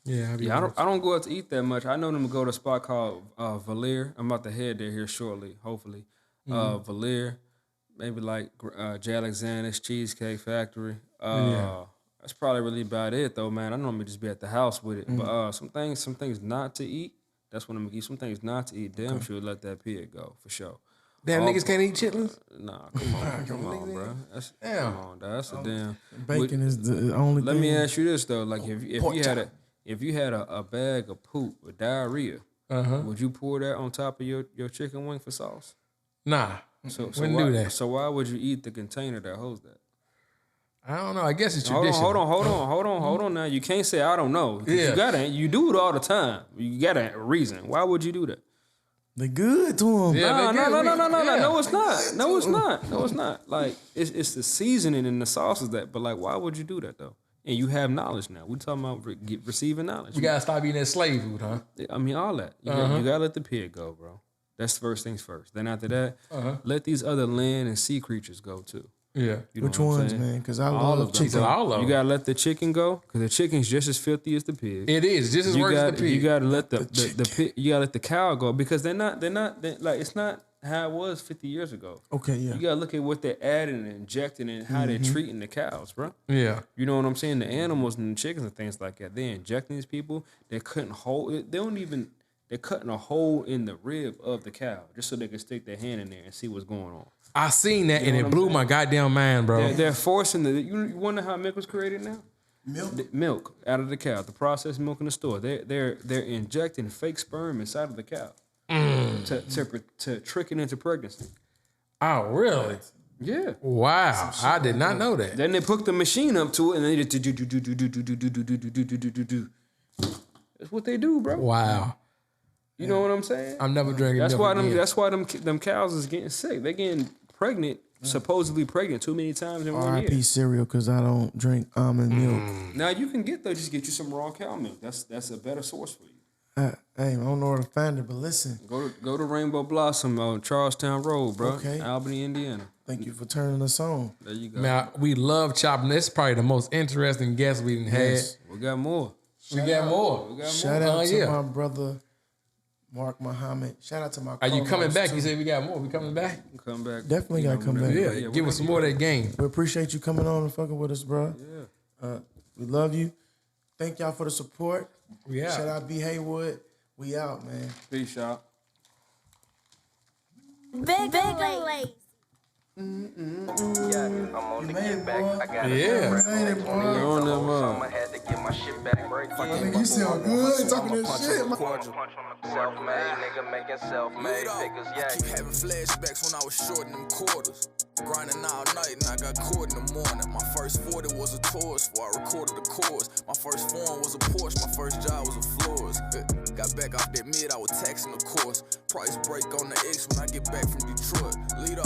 Speaker 5: Yeah,
Speaker 1: I don't go out to eat that much. I know them to go to a spot called Valir. I'm about to head there here shortly, hopefully. Valir, maybe like J. Alexander's Cheesecake Factory. That's probably really about it though, man. I normally just be at the house with it. But some things not to eat. That's what I'm gonna give. Some things not to eat. Damn sure let that pig go for sure.
Speaker 5: Damn, niggas can't eat chitlins?
Speaker 1: Nah, come on, bro. Come on, that's a damn.
Speaker 4: Bacon is the only thing.
Speaker 1: Let me ask you this though: like if you had a bag of poop with diarrhea, would you pour that on top of your chicken wing for sauce?
Speaker 5: Nah,
Speaker 1: so
Speaker 5: wouldn't
Speaker 1: why,
Speaker 5: do that.
Speaker 1: So why would you eat the container that holds that?
Speaker 5: I don't know. I guess it's tradition.
Speaker 1: Hold on. Now you can't say I don't know.
Speaker 5: Yeah.
Speaker 1: You do it all the time. You got a reason. Why would you do that?
Speaker 4: They good to them.
Speaker 5: Yeah,
Speaker 1: No, no, it's not. No, it's not. Like it's the seasoning and the sauces but like, why would you do that though? And you have knowledge now. We talking about receiving knowledge.
Speaker 5: You gotta stop eating that slave food, huh?
Speaker 1: I mean, all that. You gotta let the pig go, bro. That's the first things first. Then after that, let these other land and sea creatures go too.
Speaker 5: Yeah.
Speaker 1: You know
Speaker 4: Which
Speaker 1: what I'm
Speaker 4: ones,
Speaker 1: saying?
Speaker 4: man? Because I
Speaker 1: All
Speaker 4: love
Speaker 1: of them.
Speaker 4: chicken.
Speaker 5: All of them.
Speaker 1: You gotta let the chicken go because the chicken's just as filthy as the pig.
Speaker 5: It is just as worse as the pig.
Speaker 1: You gotta let the pig. You gotta let the cow go because they're not like it's not how it was 50 years ago.
Speaker 4: Okay, yeah.
Speaker 1: You gotta look at what they're adding and injecting and how they're treating the cows, bro.
Speaker 5: Yeah.
Speaker 1: You know what I'm saying? The animals and the chickens and things like that. They're injecting these people. They're cutting They're cutting a hole in the rib of the cow just so they can stick their hand in there and see what's going on.
Speaker 5: I seen that and it blew my goddamn mind, bro.
Speaker 1: They're forcing you wonder how milk was created now?
Speaker 4: Milk?
Speaker 1: Milk out of the cow, the processed milk in the store. They're injecting fake sperm inside of the cow to trick it into pregnancy.
Speaker 5: Oh, really?
Speaker 1: Yeah.
Speaker 5: Wow. I did not know that.
Speaker 1: Then they hook the machine up to it and they just do. That's what they do, bro.
Speaker 5: Wow.
Speaker 1: You know what I'm saying?
Speaker 5: I'm never drinking milk again.
Speaker 1: That's why them cows is getting sick. They're getting pregnant supposedly pregnant too many times in 1 year.
Speaker 4: R.I.P. cereal because I don't drink almond milk.
Speaker 1: Now you can just get you some raw cow milk. That's a better source for you.
Speaker 4: Hey, I don't know where to find it, but listen.
Speaker 1: Go to Rainbow Blossom on Charlestown Road, bro.
Speaker 4: Okay.
Speaker 1: Albany, Indiana.
Speaker 4: Thank you for turning us on.
Speaker 1: There you go.
Speaker 5: Now, we love chopping. This is probably the most interesting guest we done had.
Speaker 4: Yes.
Speaker 1: We got more.
Speaker 5: We got more.
Speaker 4: Shout out to
Speaker 5: yeah.
Speaker 4: my brother, Mark Muhammad. Shout out to my
Speaker 5: Are you coming
Speaker 4: co-host,
Speaker 5: back?
Speaker 4: too.
Speaker 5: You said we got more. We coming back?
Speaker 1: Come back.
Speaker 4: Definitely gotta come
Speaker 1: whenever-
Speaker 4: back.
Speaker 5: Yeah. Give us some more of that game.
Speaker 4: We appreciate you coming on and fucking with us, bro.
Speaker 1: Yeah.
Speaker 4: We love you. Thank y'all for the support.
Speaker 5: We out.
Speaker 4: Shout out B. Haywood. We out, man.
Speaker 1: Peace out.
Speaker 7: Big Lace.
Speaker 3: Yeah, I'm on the get back. I got
Speaker 5: Yeah.
Speaker 1: You're on them
Speaker 3: I had to get my shit back.
Speaker 4: Nigga, you sound good talking that shit.
Speaker 3: Self-made nigga making self-made niggas.
Speaker 2: I keep having flashbacks when I was short in them quarters. Grinding all night and I got caught in the morning. My first 40 was a Taurus before I recorded the chorus. My first phone was a Porsche, my first job was a Floors. Got back off that mid, I was taxing the course. Price break on the X when I get back from Detroit. Lido.